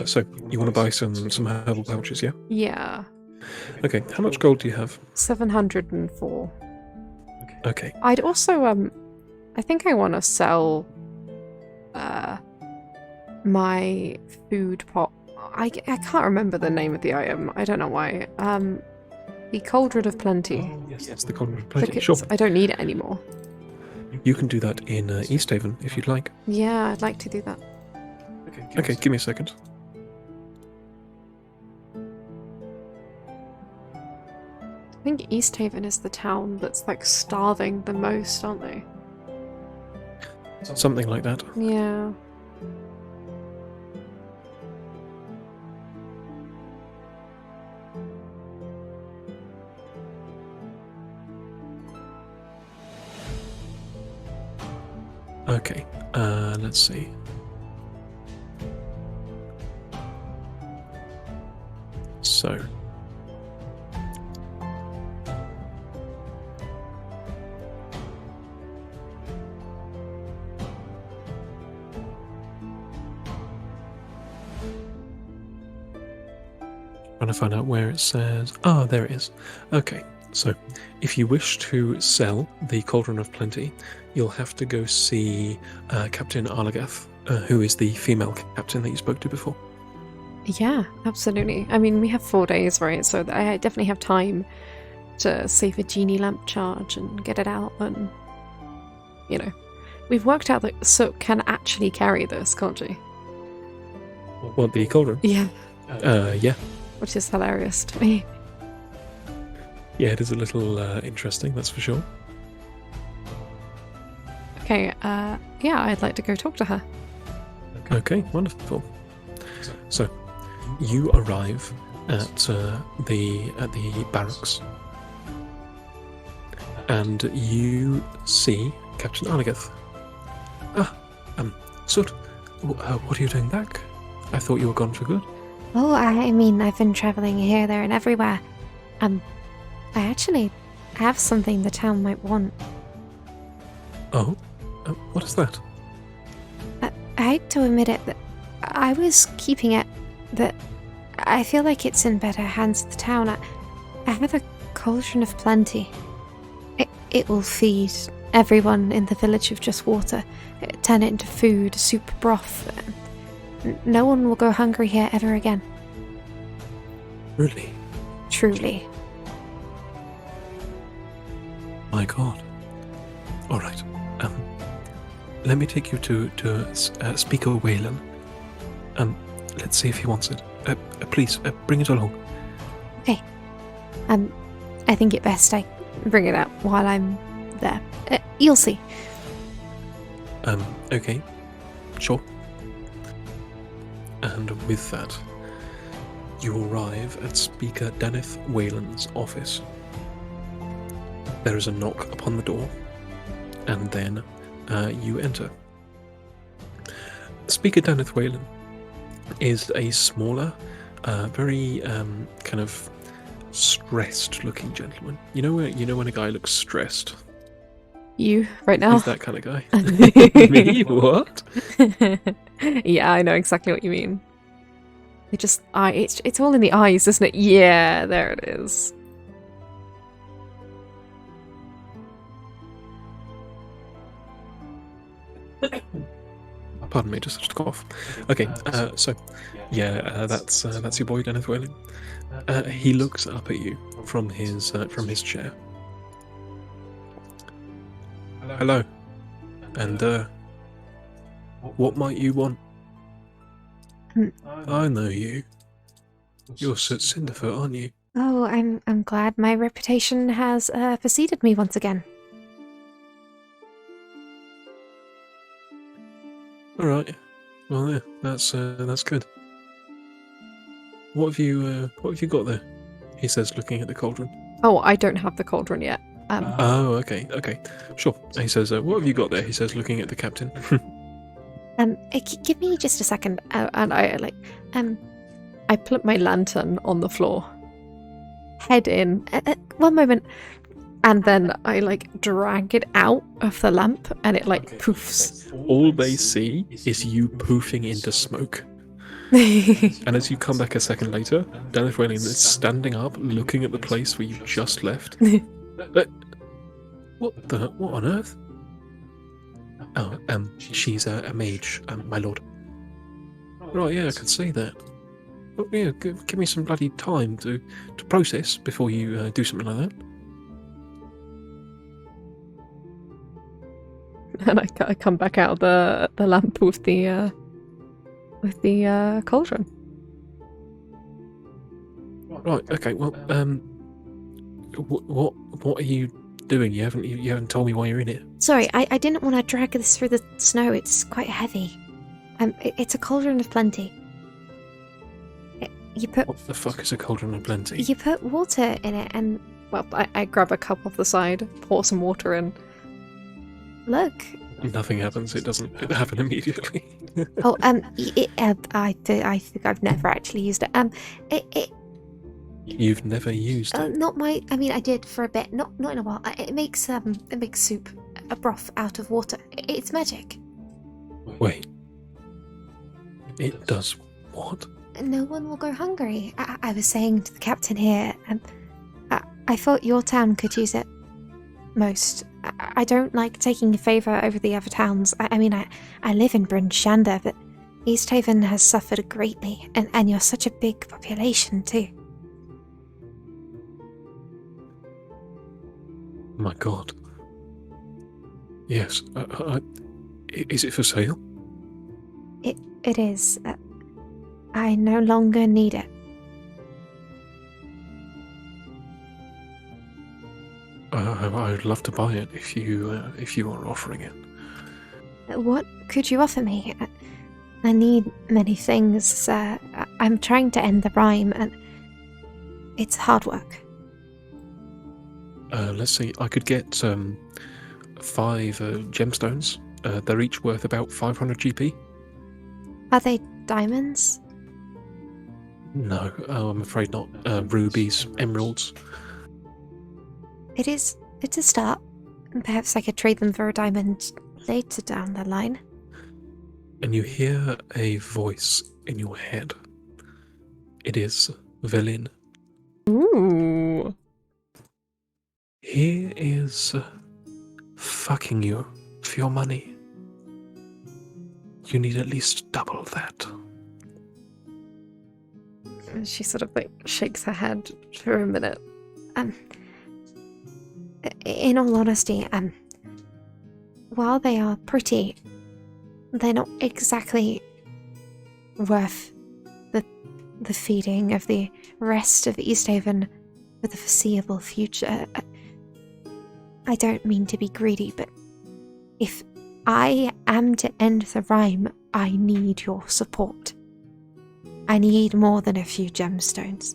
so you want to buy some herbal pouches, yeah? Yeah, Okay, how much gold do you have? 704. Okay, I'd also, I think I want to sell, my food pot. I can't remember the name of the item. I don't know why. The Cauldron of Plenty. yes, the Cauldron of Plenty. Because Sure, I don't need it anymore. you can do that in East Haven if you'd like. Yeah, I'd like to do that. Okay, give me a second. I think East Haven is the town that's like starving the most, aren't they? Something like that. Yeah. Okay, let's see. So, trying to find out where it says. Ah, there it is. Okay, so if you wish to sell the Cauldron of Plenty, you'll have to go see Captain Arlagath, who is the female captain that you spoke to before. Yeah, absolutely. I mean, we have 4 days, right? So I definitely have time to save a genie lamp charge and get it out. And, you know, we've worked out that Soot can actually carry this, can't she? What, the Cauldron? Yeah. Yeah. Which is hilarious to me. Yeah, it is a little interesting, that's for sure. Okay, yeah, I'd like to go talk to her. Okay, wonderful. So, you arrive at the barracks, and you see Captain Arlagath. Soot, what are you doing back? I thought you were gone for good. Oh, I mean, I've been traveling here, there, and everywhere. I actually have something the town might want. Oh, what is that? I hate to admit it, but I was keeping it, but I feel like it's in better hands at the town. I have a Cauldron of Plenty. It will feed everyone in the village with just water, turn it into food, soup, broth. No one will go hungry here ever again. Really? Truly. My God. All right. Let me take you to Speaker Whalen. Let's see if he wants it. Please, bring it along. Okay. I think it best I bring it out while I'm there. You'll see. Okay. Sure. And with that, you arrive at Speaker Daneth Whalen's office. There is a knock upon the door, and then you enter. Speaker Daneth Whalen is a smaller, very kind of stressed-looking gentleman. You know when a guy looks stressed? You, right now? He's that kind of guy. Me? What? Yeah, I know exactly what you mean. It's all in the eyes, isn't it? Yeah, there it is. Pardon me, just had to cough. Okay, so yeah, that's your boy, Dennis Whaling. He looks up at you from his chair. Hello, and what might you want? I know you. You're Sir Cinderfoot, aren't you? Oh, I'm glad my reputation has preceded me once again. All right. Well, yeah, that's good. What have you got there? He says, looking at the cauldron. Oh, I don't have the cauldron yet. Oh, okay, sure. He says, what have you got there? He says, looking at the captain. Give me just a second. And I put my lantern on the floor, head in. One moment. And then I drag it out of the lamp, and it poofs. All they see is you poofing into smoke. And as you come back a second later, Dennis Whaling is standing up, looking at the place where you just left. What on earth? Oh, she's a mage, my lord. Right, yeah, I could see that. But yeah, give me some bloody time to process before you do something like that. And I come back out of the lamp with the cauldron. Right. Okay. Well. What are you doing? You haven't told me why you're in it. Sorry, I didn't want to drag this through the snow. It's quite heavy. It's a cauldron of plenty. What the fuck is a cauldron of plenty? You put water in it, and well, I grab a cup off the side, pour some water in. Look. Nothing happens. It doesn't happen immediately. Oh, I think I've never actually used it. You've never used it? I did for a bit. Not in a while. It makes soup, a broth out of water. It's magic. Wait. It does what? No one will go hungry. I was saying to the captain here, I thought your town could use it most. I don't like taking a favour over the other towns. I live in Bryn Shander, but Easthaven has suffered greatly, and you're such a big population too. My God. Yes. Is it for sale? It is. I no longer need it. I would love to buy it if you are offering it. What could you offer me? I need many things. I'm trying to end the rhyme, and it's hard work. Let's see. I could get 5 gemstones. They're each worth about 500 GP. Are they diamonds? No, I'm afraid not. Rubies, emeralds. It's a start. Perhaps I could trade them for a diamond later down the line. And you hear a voice in your head. It is Velin. Ooh. He is fucking you for your money. You need at least double that. She sort of shakes her head for a minute. In all honesty, while they are pretty, they're not exactly worth the feeding of the rest of Easthaven for the foreseeable future. I don't mean to be greedy, but if I am to end the rhyme, I need your support. I need more than a few gemstones.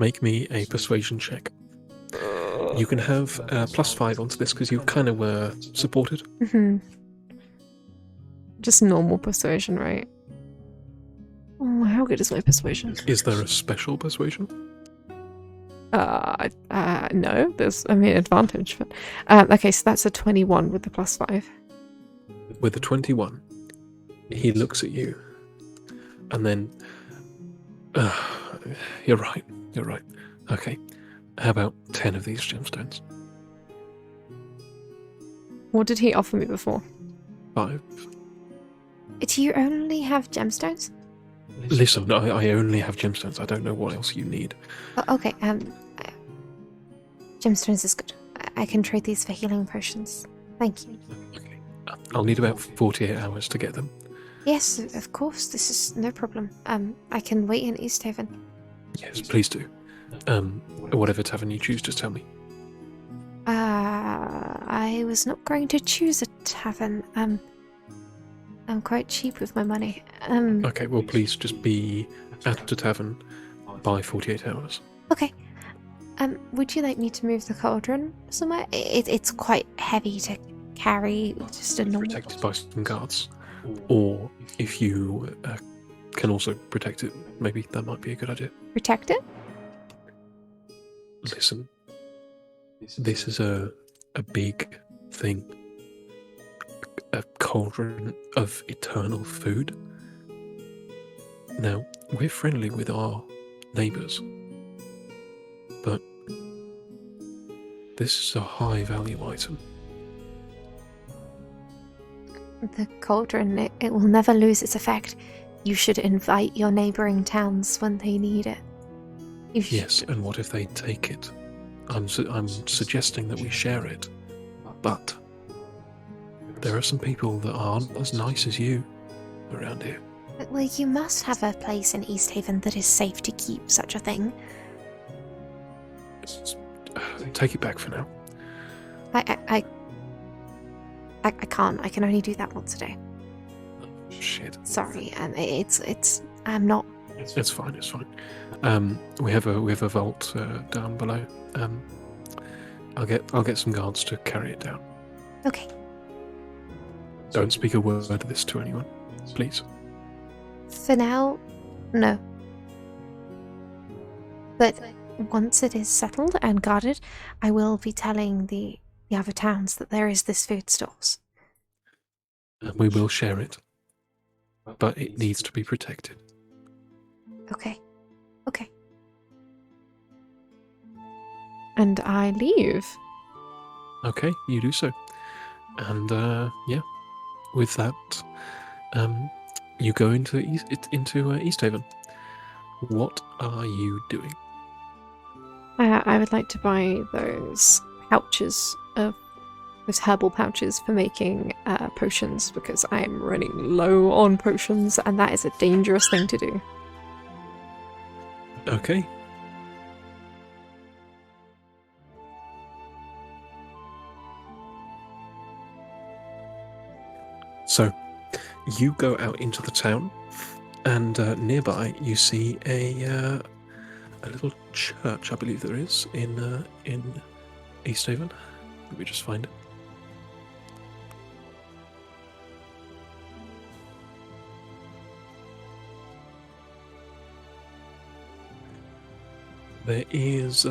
Make me a persuasion check. You can have +5 onto this because you kind of were supported. Mm-hmm. Just normal persuasion, right? Oh, how good is my persuasion? Is there a special persuasion? No, there's, advantage. But okay, so that's a 21 with the +5. With a 21, He looks at you, and then, you're right. Okay, how about 10 of these gemstones? What did he offer me before? 5. Do you only have gemstones? Listen, I only have gemstones. I don't know what else you need. Oh, okay, gemstones is good. I can trade these for healing potions. Thank you. Okay. I'll need about 48 hours to get them. Yes, of course, this is no problem. I can wait in East Haven. Yes, please do. Whatever tavern you choose, just tell me. I was not going to choose a tavern. I'm quite cheap with my money. Okay, well, please just be at a tavern by 48 hours. Okay. Would you like me to move the cauldron somewhere? It's quite heavy to carry, just a normal... Protected by some guards. Or if you can also protect it, maybe that might be a good idea. Protect it? Listen, this is a big thing. A cauldron of eternal food. Now, we're friendly with our neighbours, but this is a high value item. The cauldron, it will never lose its effect. You should invite your neighbouring towns when they need it. Yes, and what if they take it? I'm suggesting that we share it, but there are some people that aren't as nice as you around here. Well, you must have a place in East Haven that is safe to keep such a thing. Take it back for now. I can't. I can only do that once a day. Shit. Sorry, I'm not. It's fine. We have a vault down below. I'll get some guards to carry it down. Okay. Don't speak a word of this to anyone, please. For now, no. But once it is settled and guarded, I will be telling the other towns that there is this food stores. And we will share it, but it needs to be protected. Okay. And I leave. Okay, you do so. And yeah, with that, you go into East Haven. What are you doing? I would like to buy those pouches of those herbal pouches for making potions, because I am running low on potions, and that is a dangerous thing to do. Okay. So, you go out into the town, and nearby you see a little church, I believe there is, in East Haven. Let me just find it. There is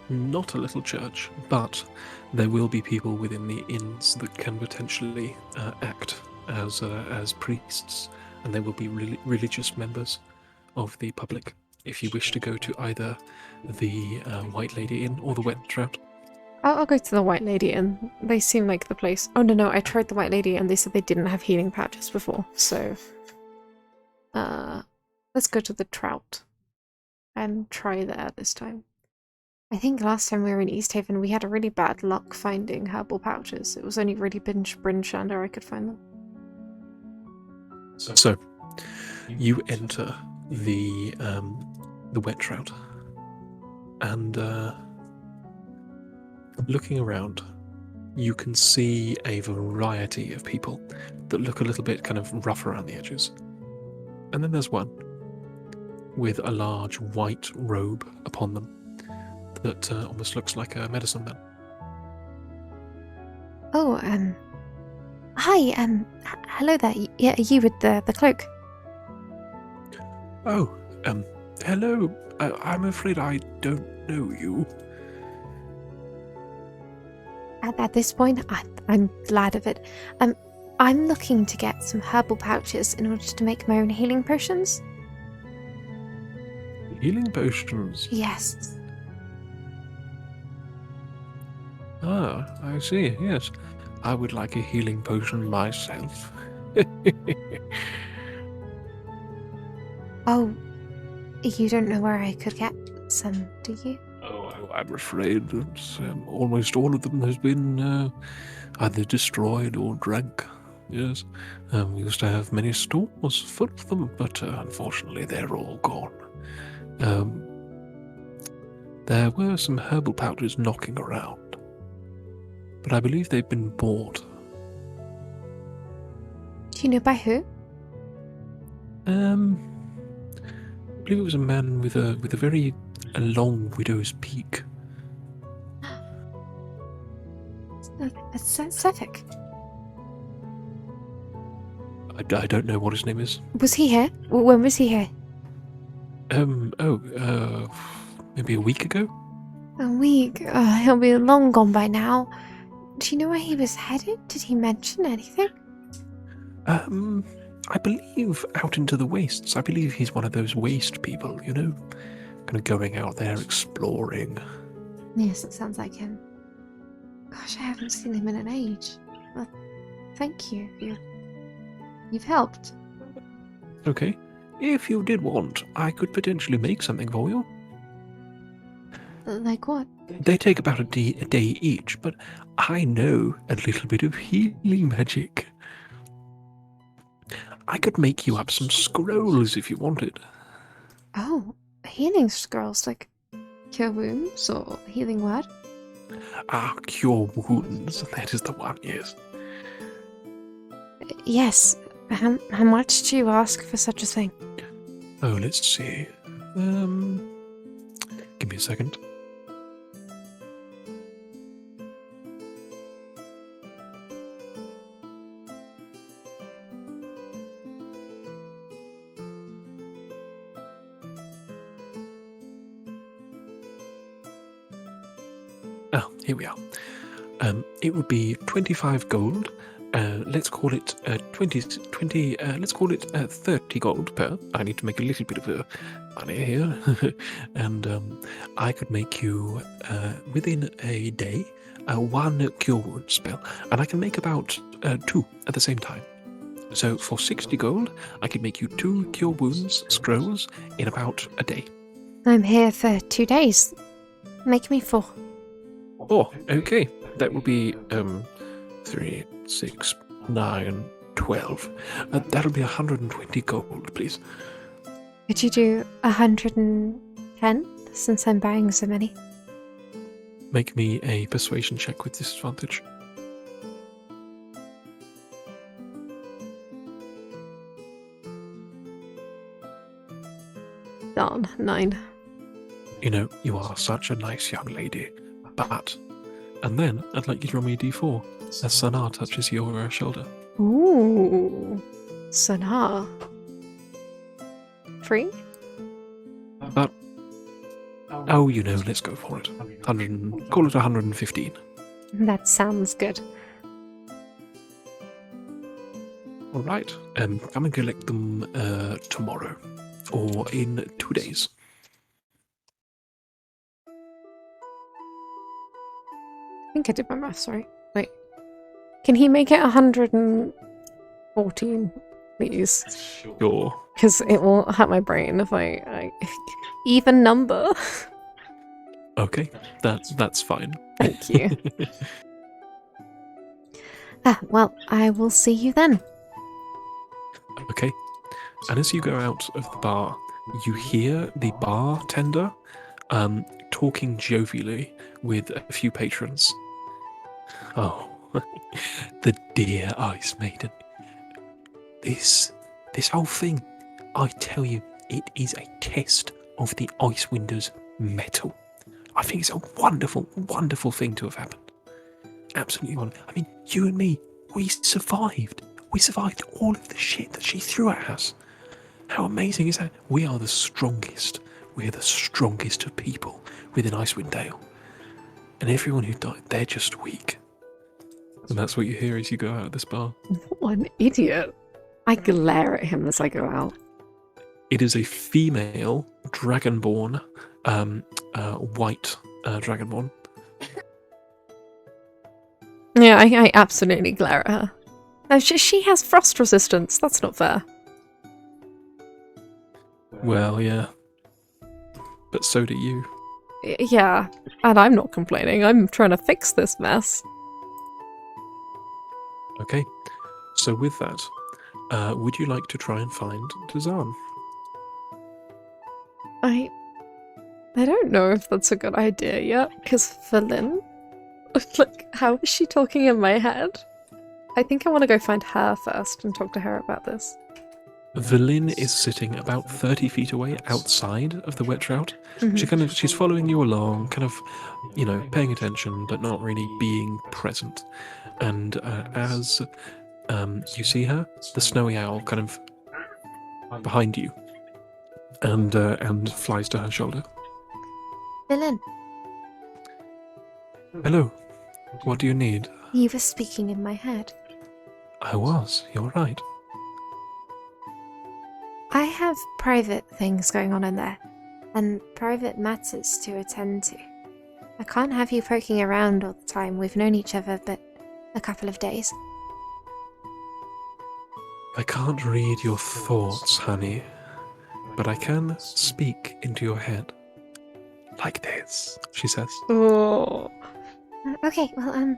not a little church, but there will be people within the inns that can potentially act as priests, and there will be religious members of the public if you wish to go to either the White Lady Inn or the Wet Trout. I'll go to the White Lady Inn. They seem like the place. Oh no, I tried the White Lady and they said they didn't have healing pouches before, so let's go to the Trout and try there this time. I think last time we were in East Haven we had a really bad luck finding herbal pouches. It was only really Bryn Shander I could find them. So you enter the Wet Trout, and looking around, you can see a variety of people that look a little bit kind of rough around the edges. And then there's one with a large white robe upon them that almost looks like a medicine man. Oh, hi, hello there. Yeah, are you with the cloak? Oh, hello. I'm afraid I don't know you. At this point, I'm glad of it. I'm looking to get some herbal pouches in order to make my own healing potions. Healing potions. Yes. Ah, I see. Yes, I would like a healing potion myself. Oh, you don't know where I could get some, do you? Oh, I'm afraid that almost all of them has been either destroyed or drank. Yes, we used to have many stores full of them, but unfortunately they're all gone. There were some herbal powders knocking around, but I believe they've been bought. Do you know by who? I believe it was a man with a very long widow's peak. That's specific. I don't know what his name is. Was he here? When was he here? Maybe a week ago? A week. He'll be long gone by now. Do you know where he was headed? Did he mention anything? I believe out into the wastes. I believe he's one of those waste people, you know? Kind of going out there exploring. Yes, it sounds like him. Gosh, I haven't seen him in an age. Well, thank you. You've helped. Okay. If you did want, I could potentially make something for you. Like what? They take about a day each, but I know a little bit of healing magic. I could make you up some scrolls if you wanted. Oh, healing scrolls, like cure wounds or healing word? Ah, cure wounds. That is the one, yes. Yes. How much do you ask for such a thing? Oh, let's see. Give me a second. Oh, here we are. It would be 25 gold. Let's call it 20. Let's call it 30 gold per. I need to make a little bit of money here, and I could make you within a day one cure wound spell, and I can make about 2 at the same time. So for 60 gold, I could make you 2 cure wounds scrolls in about a day. I'm here for 2 days. Make me 4. Oh, okay. That would be 3, 6, 9, 12. That'll be 120 gold, please. Could you do 110 since I'm buying so many? Make me a persuasion check with disadvantage. Darn, 9. You know, you are such a nice young lady, but... And then, I'd like you to roll me a d4 as Sanar touches your shoulder. Ooh. Sonar. 3? But... Oh, you know, let's go for it. Call it 115. That sounds good. All right, come and collect them tomorrow, or in 2 days. I think I did my maths right. Wait. Can he make it 114, please? Sure. Because it will hurt my brain if I even number. Okay, that's fine. Thank you. Well, I will see you then. Okay, and as you go out of the bar, you hear the bartender talking jovially with a few patrons. Oh, the dear Ice Maiden. This whole thing, I tell you, it is a test of the Icewinder's mettle. I think it's a wonderful, wonderful thing to have happened. Absolutely wonderful. I mean, you and me, we survived. We survived all of the shit that she threw at us. How amazing is that? We are the strongest. We are the strongest of people within Icewind Dale. And everyone who died, they're just weak. And that's what you hear as you go out of this bar. What an idiot. I glare at him as I go out. It is a female dragonborn, white dragonborn. Yeah, I absolutely glare at her. No, she has frost resistance. That's not fair. Well, yeah. But so do you. Yeah, and I'm not complaining. I'm trying to fix this mess. Okay. So with that, would you like to try and find Tazan? I don't know if that's a good idea yet, because Verlin, like, how is she talking in my head? I think I want to go find her first and talk to her about this. Velin is sitting about 30 feet away outside of the wet drought. Mhm. She's following you along, kind of, paying attention, but not really being present. And as you see her, the snowy owl kind of behind you, and flies to her shoulder. Villain, Hello, what do you need? you were speaking in my head. I was, you're right. I have private things going on in there, and private matters to attend to. I can't have you poking around all the time. We've known each other but a couple of days. I can't read your thoughts, honey, but I can speak into your head. Like this, she says. Oh. Okay, well,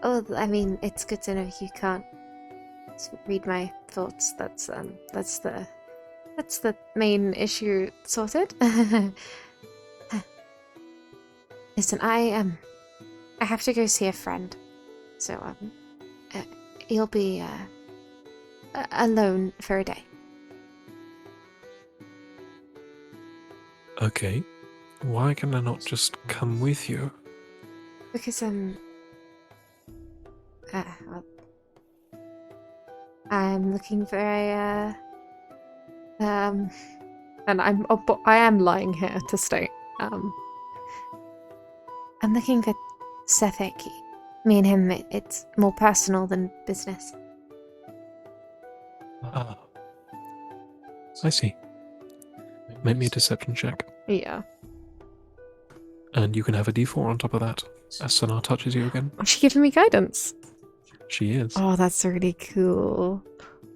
oh, I mean, it's good to know you can't read my thoughts. That's the main issue sorted. Listen, I have to go see a friend, so you'll be alone for a day. Okay, why can I not just come with you? Because well, I'm looking for a And I am lying here to state. I'm looking for Sethek. Me and him, it's more personal than business. Ah, I see. Make me a deception check. Yeah. And you can have a d4 on top of that, as Sanar touches you again. Is she giving me guidance? She is. Oh, that's really cool.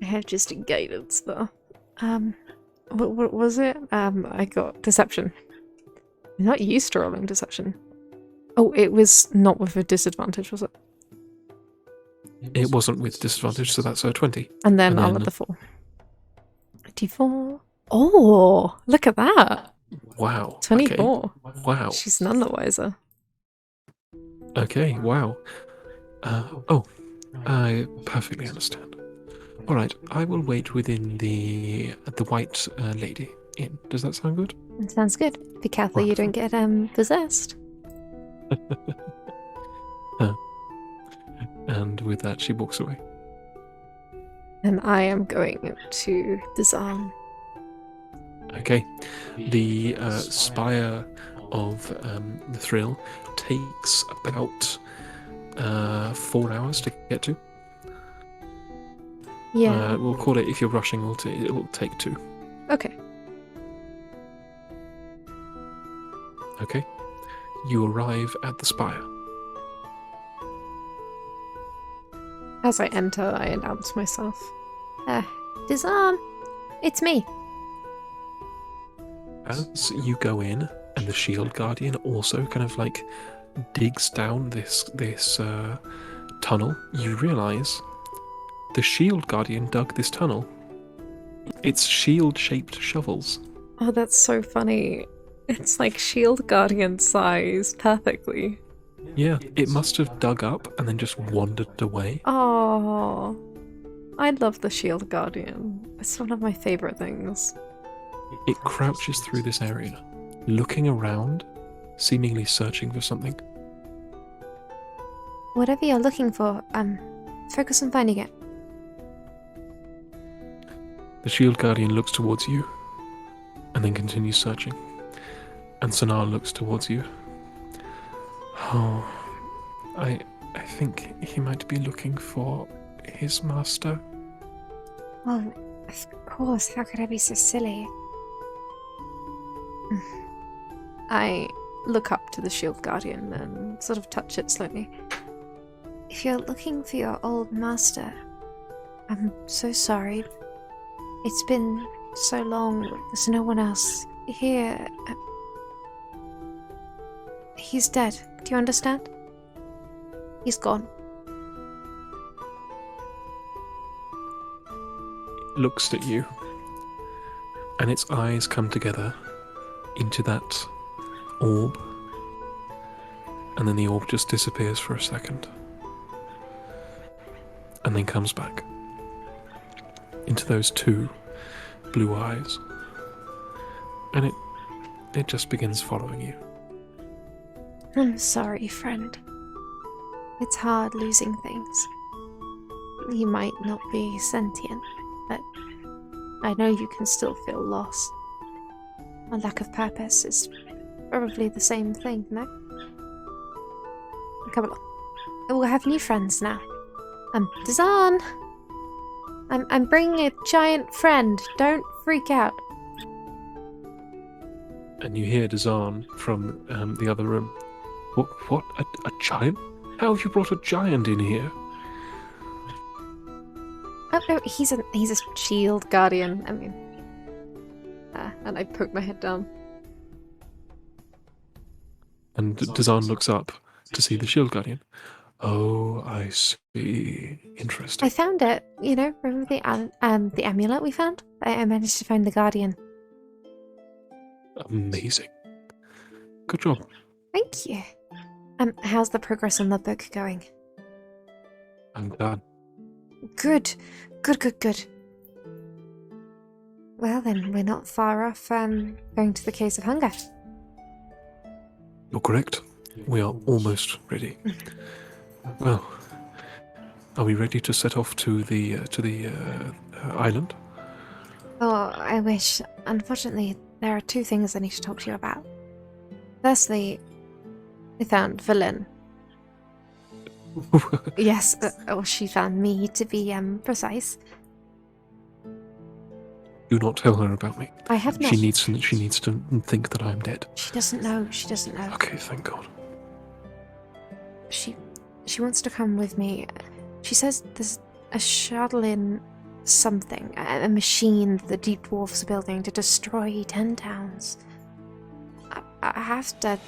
I have just a guidance though. What was it? I got deception. I'm not used to rolling deception. Oh, it was not with a disadvantage, was it? It wasn't with disadvantage, so that's a 20. And then I'll add the 4. D4. Oh, look at that. Wow. 24. Okay. Wow. She's none the wiser. Okay, wow. I perfectly understand. All right, I will wait within the White Lady Inn. Does that sound good? Sounds good. Be careful you don't get possessed. And with that, she walks away. And I am going to disarm. Okay, the spire of the Thrill takes about 4 hours to get to. Yeah. We'll call it, if you're rushing, it will take 2. Okay. Okay, you arrive at the spire. As I enter, I announce myself. Disarm! It's me. As you go in, and the Shield Guardian also kind of like digs down this tunnel, you realise the Shield Guardian dug this tunnel. It's shield-shaped shovels. Oh, that's so funny. It's like Shield Guardian size perfectly. Yeah, it must have dug up and then just wandered away. Oh, I love the Shield Guardian. It's one of my favourite things. It crouches through this area, looking around, seemingly searching for something. Whatever you're looking for, focus on finding it. The Shield Guardian looks towards you, and then continues searching. And Sonar looks towards you. Oh, I think he might be looking for his master. Oh, of course. How could I be so silly? I look up to the shield guardian and sort of touch it slightly. If you're looking for your old master, I'm so sorry. It's been so long. There's no one else here. He's dead. Do you understand? He's gone. It looks at you, and its eyes come together into that orb, and then the orb just disappears for a second, and then comes back into those two blue eyes, and it just begins following you. I'm sorry, friend. It's hard losing things. You might not be sentient, but I know you can still feel loss. A lack of purpose is probably the same thing, no? Come along. We'll have new friends now. Dazan! I'm bringing a giant friend. Don't freak out. And you hear Dazan from the other room. What? A giant? How have you brought a giant in here? Oh no, he's a Shield guardian, I mean. And I poke my head down. And Dazan looks up to see the shield guardian. Oh, I see. Interesting. I found it. You know, remember the amulet we found? I managed to find the guardian. Amazing. Good job. Thank you. How's the progress on the book going? I'm done. Good. Well then, we're not far off going to the Caves of Hunger. You're correct. We are almost ready. Well, are we ready to set off to the island? Oh, I wish. Unfortunately, there are two things I need to talk to you about. Firstly, we found Velen. Yes, or she found me, to be precise. Do not tell her about me. I have not. She needs to think that I'm dead. She doesn't know. She doesn't know. Okay, thank God. She wants to come with me. She says there's a shuttle in something, a machine the Deep Dwarfs are building to destroy 10 towns. I have to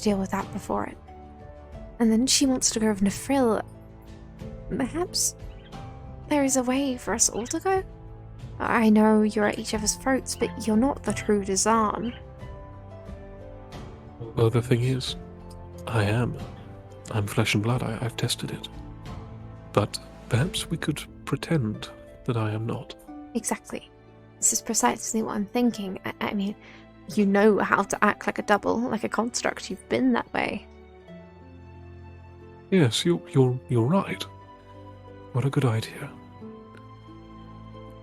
deal with that before it. And then she wants to go with Nefril. Perhaps there is a way for us all to go? I know you're at each other's throats, but you're not the true Dazan. Well, the thing is, I am. I'm flesh and blood. I've tested it. But perhaps we could pretend that I am not. Exactly. This is precisely what I'm thinking. I mean, you know how to act like a double, like a construct. You've been that way. Yes, you're right. What a good idea.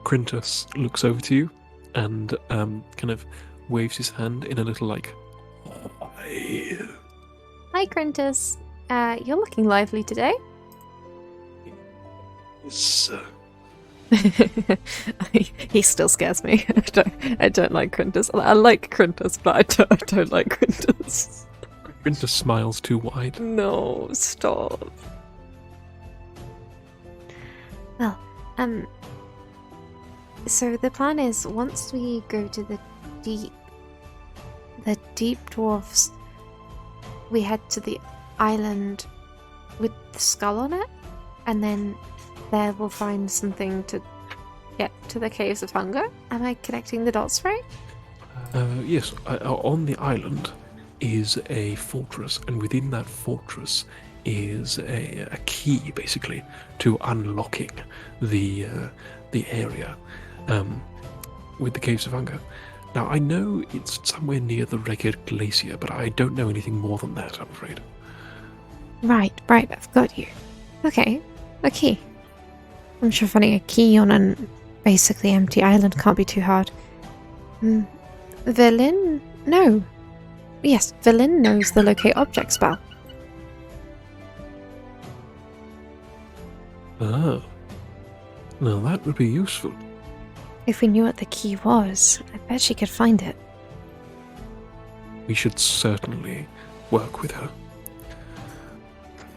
Quintus looks over to you and kind of waves his hand in a little like, hi. Hi, Quintus. You're looking lively today. Yes. He still scares me. I don't like Quintus. I like Quintus, but I don't like Quintus. Quintus smiles too wide. No, stop. Well, so the plan is once we go to the deep dwarfs, we head to the island with the skull on it, and then there we'll find something to get to the Caves of Hunger. Am I connecting the dots right? Yes, on the island is a fortress, and within that fortress is a key, basically, to unlocking the area with the Caves of Hunger. Now, I know it's somewhere near the Reged Glacier, but I don't know anything more than that, I'm afraid. Right, I've got you. Okay, a key. I'm sure finding a key on an basically empty island can't be too hard. Velen? No. Yes, Velen knows the locate object spell. Ah. Now that would be useful. If we knew what the key was, I bet she could find it. We should certainly work with her.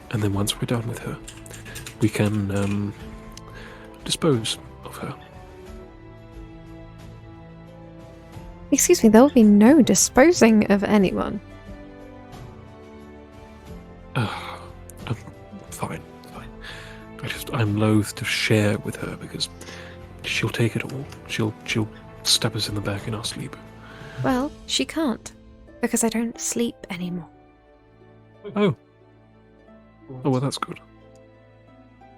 And then once we're done with her, we can dispose of her. Excuse me, there will be no disposing of anyone. Fine. I'm loath to share with her because she'll take it all. She'll stab us in the back in our sleep. Well, she can't, because I don't sleep anymore. Oh, well, that's good.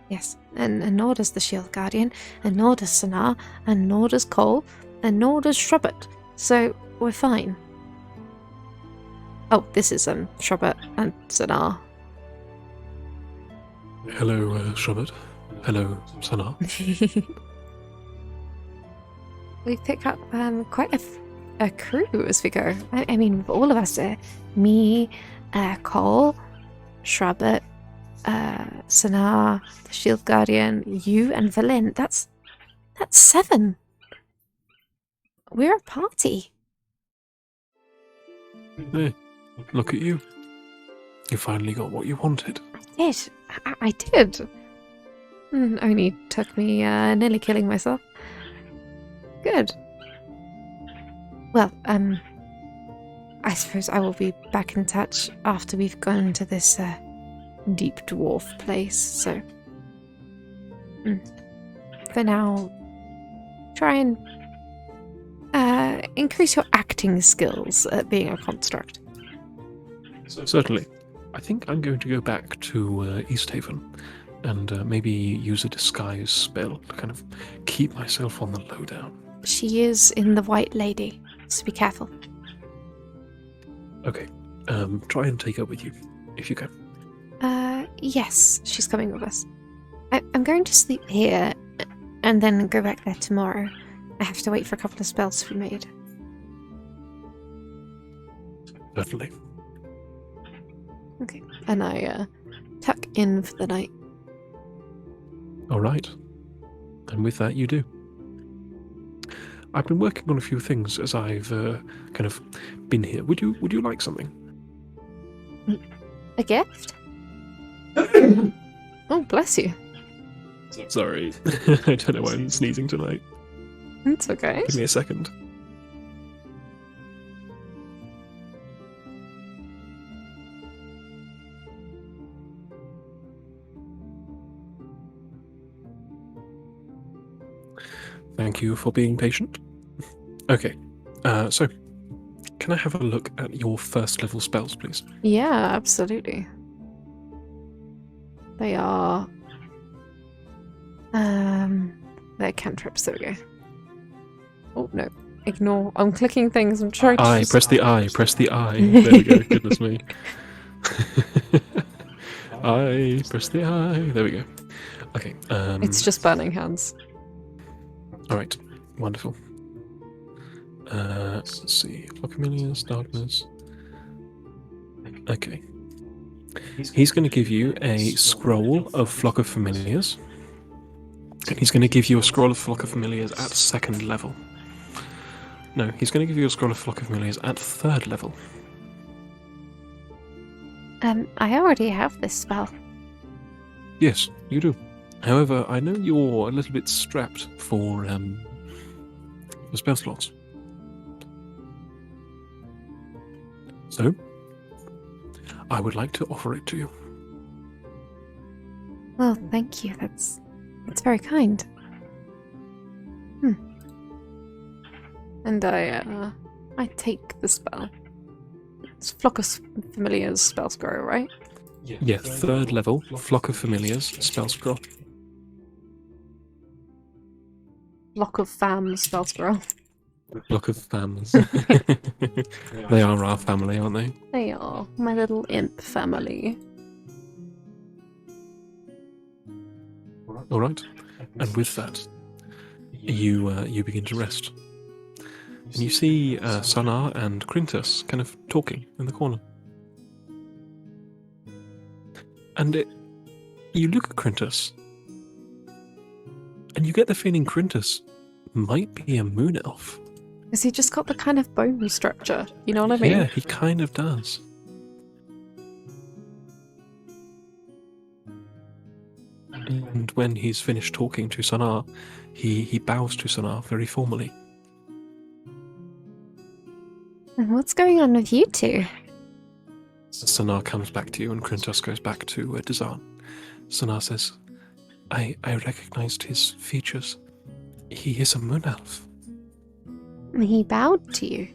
Yes, and nor does the Shield Guardian, and nor does Sanar, and nor does Cole, and nor does Shrubert. So we're fine. Oh, this is Shrubert and Sanar. Hello, Shrubert. Hello, Sanar. We pick up quite a crew as we go. I mean, all of us, me, Cole, Shrubert, Sanar, the Shield Guardian, you, and Valin. That's 7. We're a party. Hey, look at you. You finally got what you wanted. I did. Only took me nearly killing myself. Good. Well, I suppose I will be back in touch after we've gone to this deep dwarf place, so for now, try and increase your acting skills at being a construct. Certainly. I think I'm going to go back to East Haven and maybe use a disguise spell to kind of keep myself on the lowdown. She is in the White Lady, so be careful. Okay. Try and take her with you, if you can. Yes, she's coming with us. I'm going to sleep here and then go back there tomorrow. I have to wait for a couple of spells to be made. Certainly. Okay. And I tuck in for the night. All right. And with that, you do. I've been working on a few things as I've kind of been here. Would you like something? A gift? Oh, bless you. Sorry. I don't know why I'm sneezing tonight. It's okay. Give me a second. Thank you for being patient. Okay, so can I have a look at your first level spells, please? Yeah, absolutely. They are they're cantrips, there we go. Oh no. Ignore. I'm clicking things, I'm trying to just... Press the I, press the I. There we go, goodness me. Press the I. There we go. Okay. It's just burning hands. Alright, wonderful. Let's see. Flock of Familiars, Darkness. Okay. He's going to give you a scroll of Flock of Familiars. And he's going to give you a scroll of Flock of Familiars at 2nd level. No, he's going to give you a scroll of Flock of Familiars at 3rd level. I already have this spell. Yes, you do. However, I know you're a little bit strapped for spell slots. So, I would like to offer it to you. Well, thank you. That's very kind. And I take the spell. It's Flock of Familiars spell scroll, right? Yeah, 3rd level, Flock of Familiars, spell scroll. Flock of Fam spell scroll. Flock of Fams. They are our family, aren't they? They are my little imp family. Alright. And with that, you begin to rest. And you see Sanar and Crintus kind of talking in the corner. And you look at Crintus, And you get the feeling Crintus might be a moon elf. Has he just got the kind of bone structure? You know what I mean? Yeah, he kind of does. And when he's finished talking to Sonar, he bows to Sonar very formally. And what's going on with you two? Sonar comes back to you and Crintus goes back to Dazan. Sonar says, I recognized his features. He is a moon elf. He bowed to you.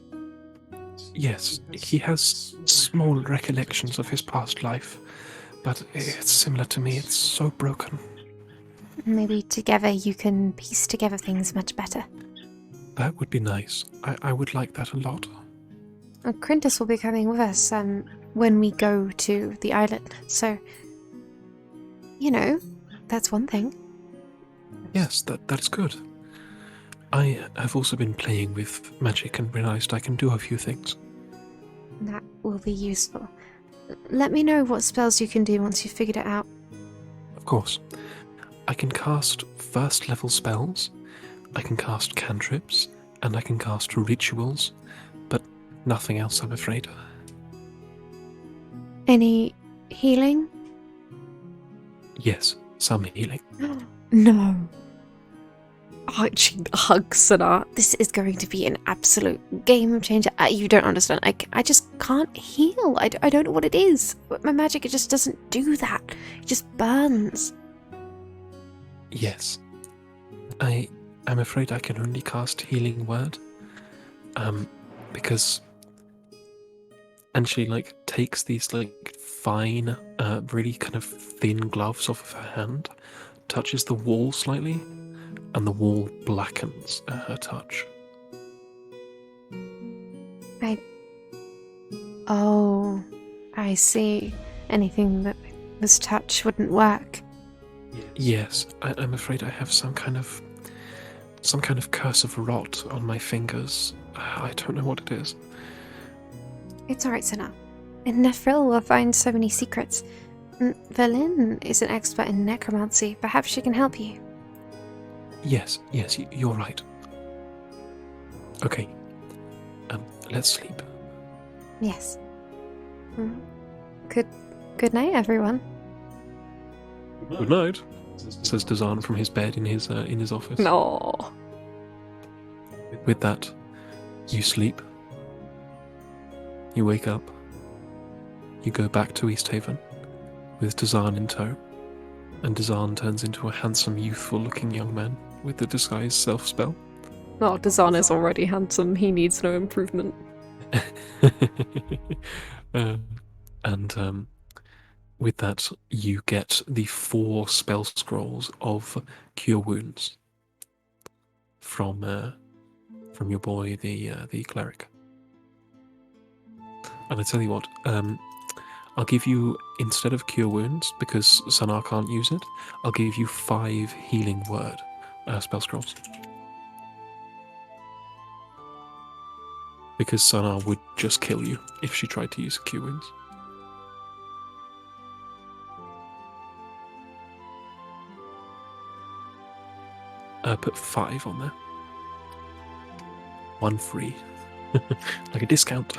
Yes, he has small recollections of his past life, but it's similar to me. It's so broken. Maybe together you can piece together things much better. That would be nice. I would like that a lot. Crintus will be coming with us when we go to the island, so, you know, that's one thing. Yes, that's good. I have also been playing with magic and realized I can do a few things. That will be useful. Let me know what spells you can do once you've figured it out. Of course. I can cast first level spells, I can cast cantrips, and I can cast rituals, but nothing else, I'm afraid. Any healing? Yes, some healing. No. She hugs Sonar. This is going to be an absolute game changer. You don't understand. I just can't heal. I don't know what it is. My magic, it just doesn't do that. It just burns. Yes. I'm afraid I can only cast Healing Word. Because... And she, takes these, fine, really kind of thin gloves off of her hand, touches the wall slightly, and the wall blackens at her touch. Oh, I see. Anything that was touch wouldn't work. Yes, I'm afraid I have some kind of curse of rot on my fingers. I don't know what it is. It's alright, Sana. In Nephril we'll find so many secrets. Verlin is an expert in necromancy. Perhaps she can help you. Yes, you're right. Okay. Let's sleep. Yes. Good night, everyone. Good night, says Dazan from his bed in his office. No. With that, you sleep. You wake up. You go back to East Haven with Dazan in tow, and Dazan turns into a handsome, youthful-looking young man with the disguise self-spell. Oh, Dazan is already handsome. He needs no improvement. And with that, you get the 4 spell scrolls of Cure Wounds from your boy, the cleric. And I tell you what, I'll give you, instead of Cure Wounds, because Sonar can't use it, I'll give you 5 Healing Word spell scrolls. Because Sonar would just kill you if she tried to use Cure Wounds. Put 5 on there. 1 free. Like a discount.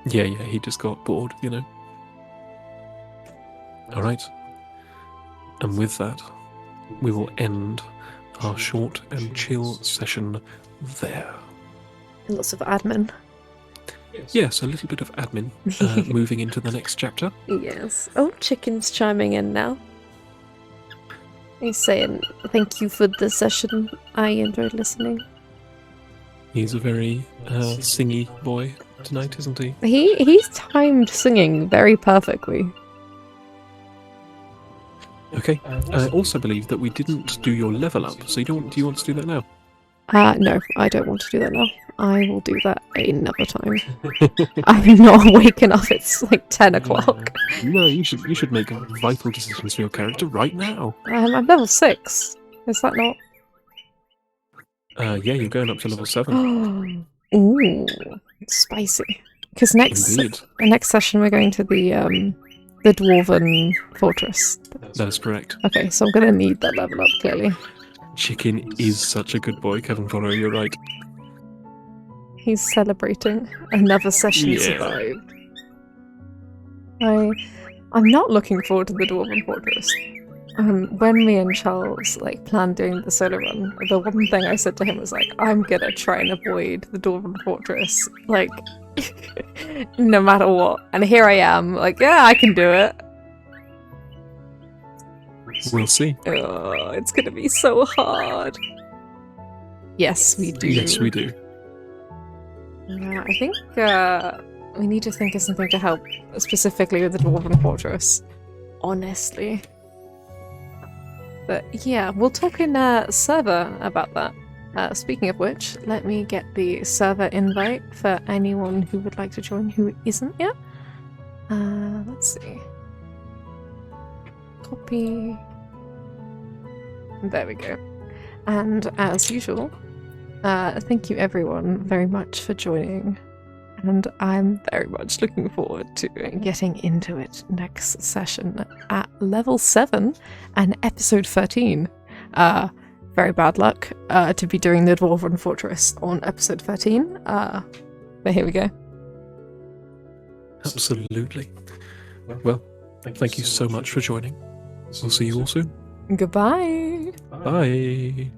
Yeah, he just got bored, you know. Alright. And with that, we will end our short and chill session there. Lots of admin. Yes, a little bit of admin moving into the next chapter. Yes. Oh, Chicken's chiming in now. He's saying, thank you for the session. I enjoyed listening. He's a very singy boy tonight, isn't he? He's timed singing very perfectly. Okay. I also believe that we didn't do your level up, so do you want to do that now? No, I don't want to do that now. I will do that another time. I'm not awake enough, it's like 10 o'clock. No, you should make vital decisions for your character right now. I'm level 6. Is that not? Yeah, you're going up to level 7. Ooh, spicy. Because next Indeed. session we're going to the The Dwarven Fortress. That is correct. Okay, so I'm gonna need that level up, clearly. Chicken is such a good boy, Kevin Follow, you're right. He's celebrating. Another session Yeah. survived. I'm not looking forward to the Dwarven Fortress. When me and Charles planned doing the solo run, the one thing I said to him was I'm gonna try and avoid the Dwarven Fortress, no matter what. And here I am, yeah, I can do it. We'll see. Oh, it's gonna be so hard. Yes, we do. Yes, we do. Yeah, I think we need to think of something to help, specifically with the Dwarven Fortress. Honestly. But yeah, we'll talk in server about that. Speaking of which, let me get the server invite for anyone who would like to join who isn't yet. Let's see. Copy. There we go. And as usual, thank you everyone very much for joining. And I'm very much looking forward to getting into it next session at level 7 and episode 13. Very bad luck to be doing the Dwarven Fortress on episode 13. But here we go. Absolutely. Well, thank you so much for joining. We'll see you all soon. Goodbye! Bye!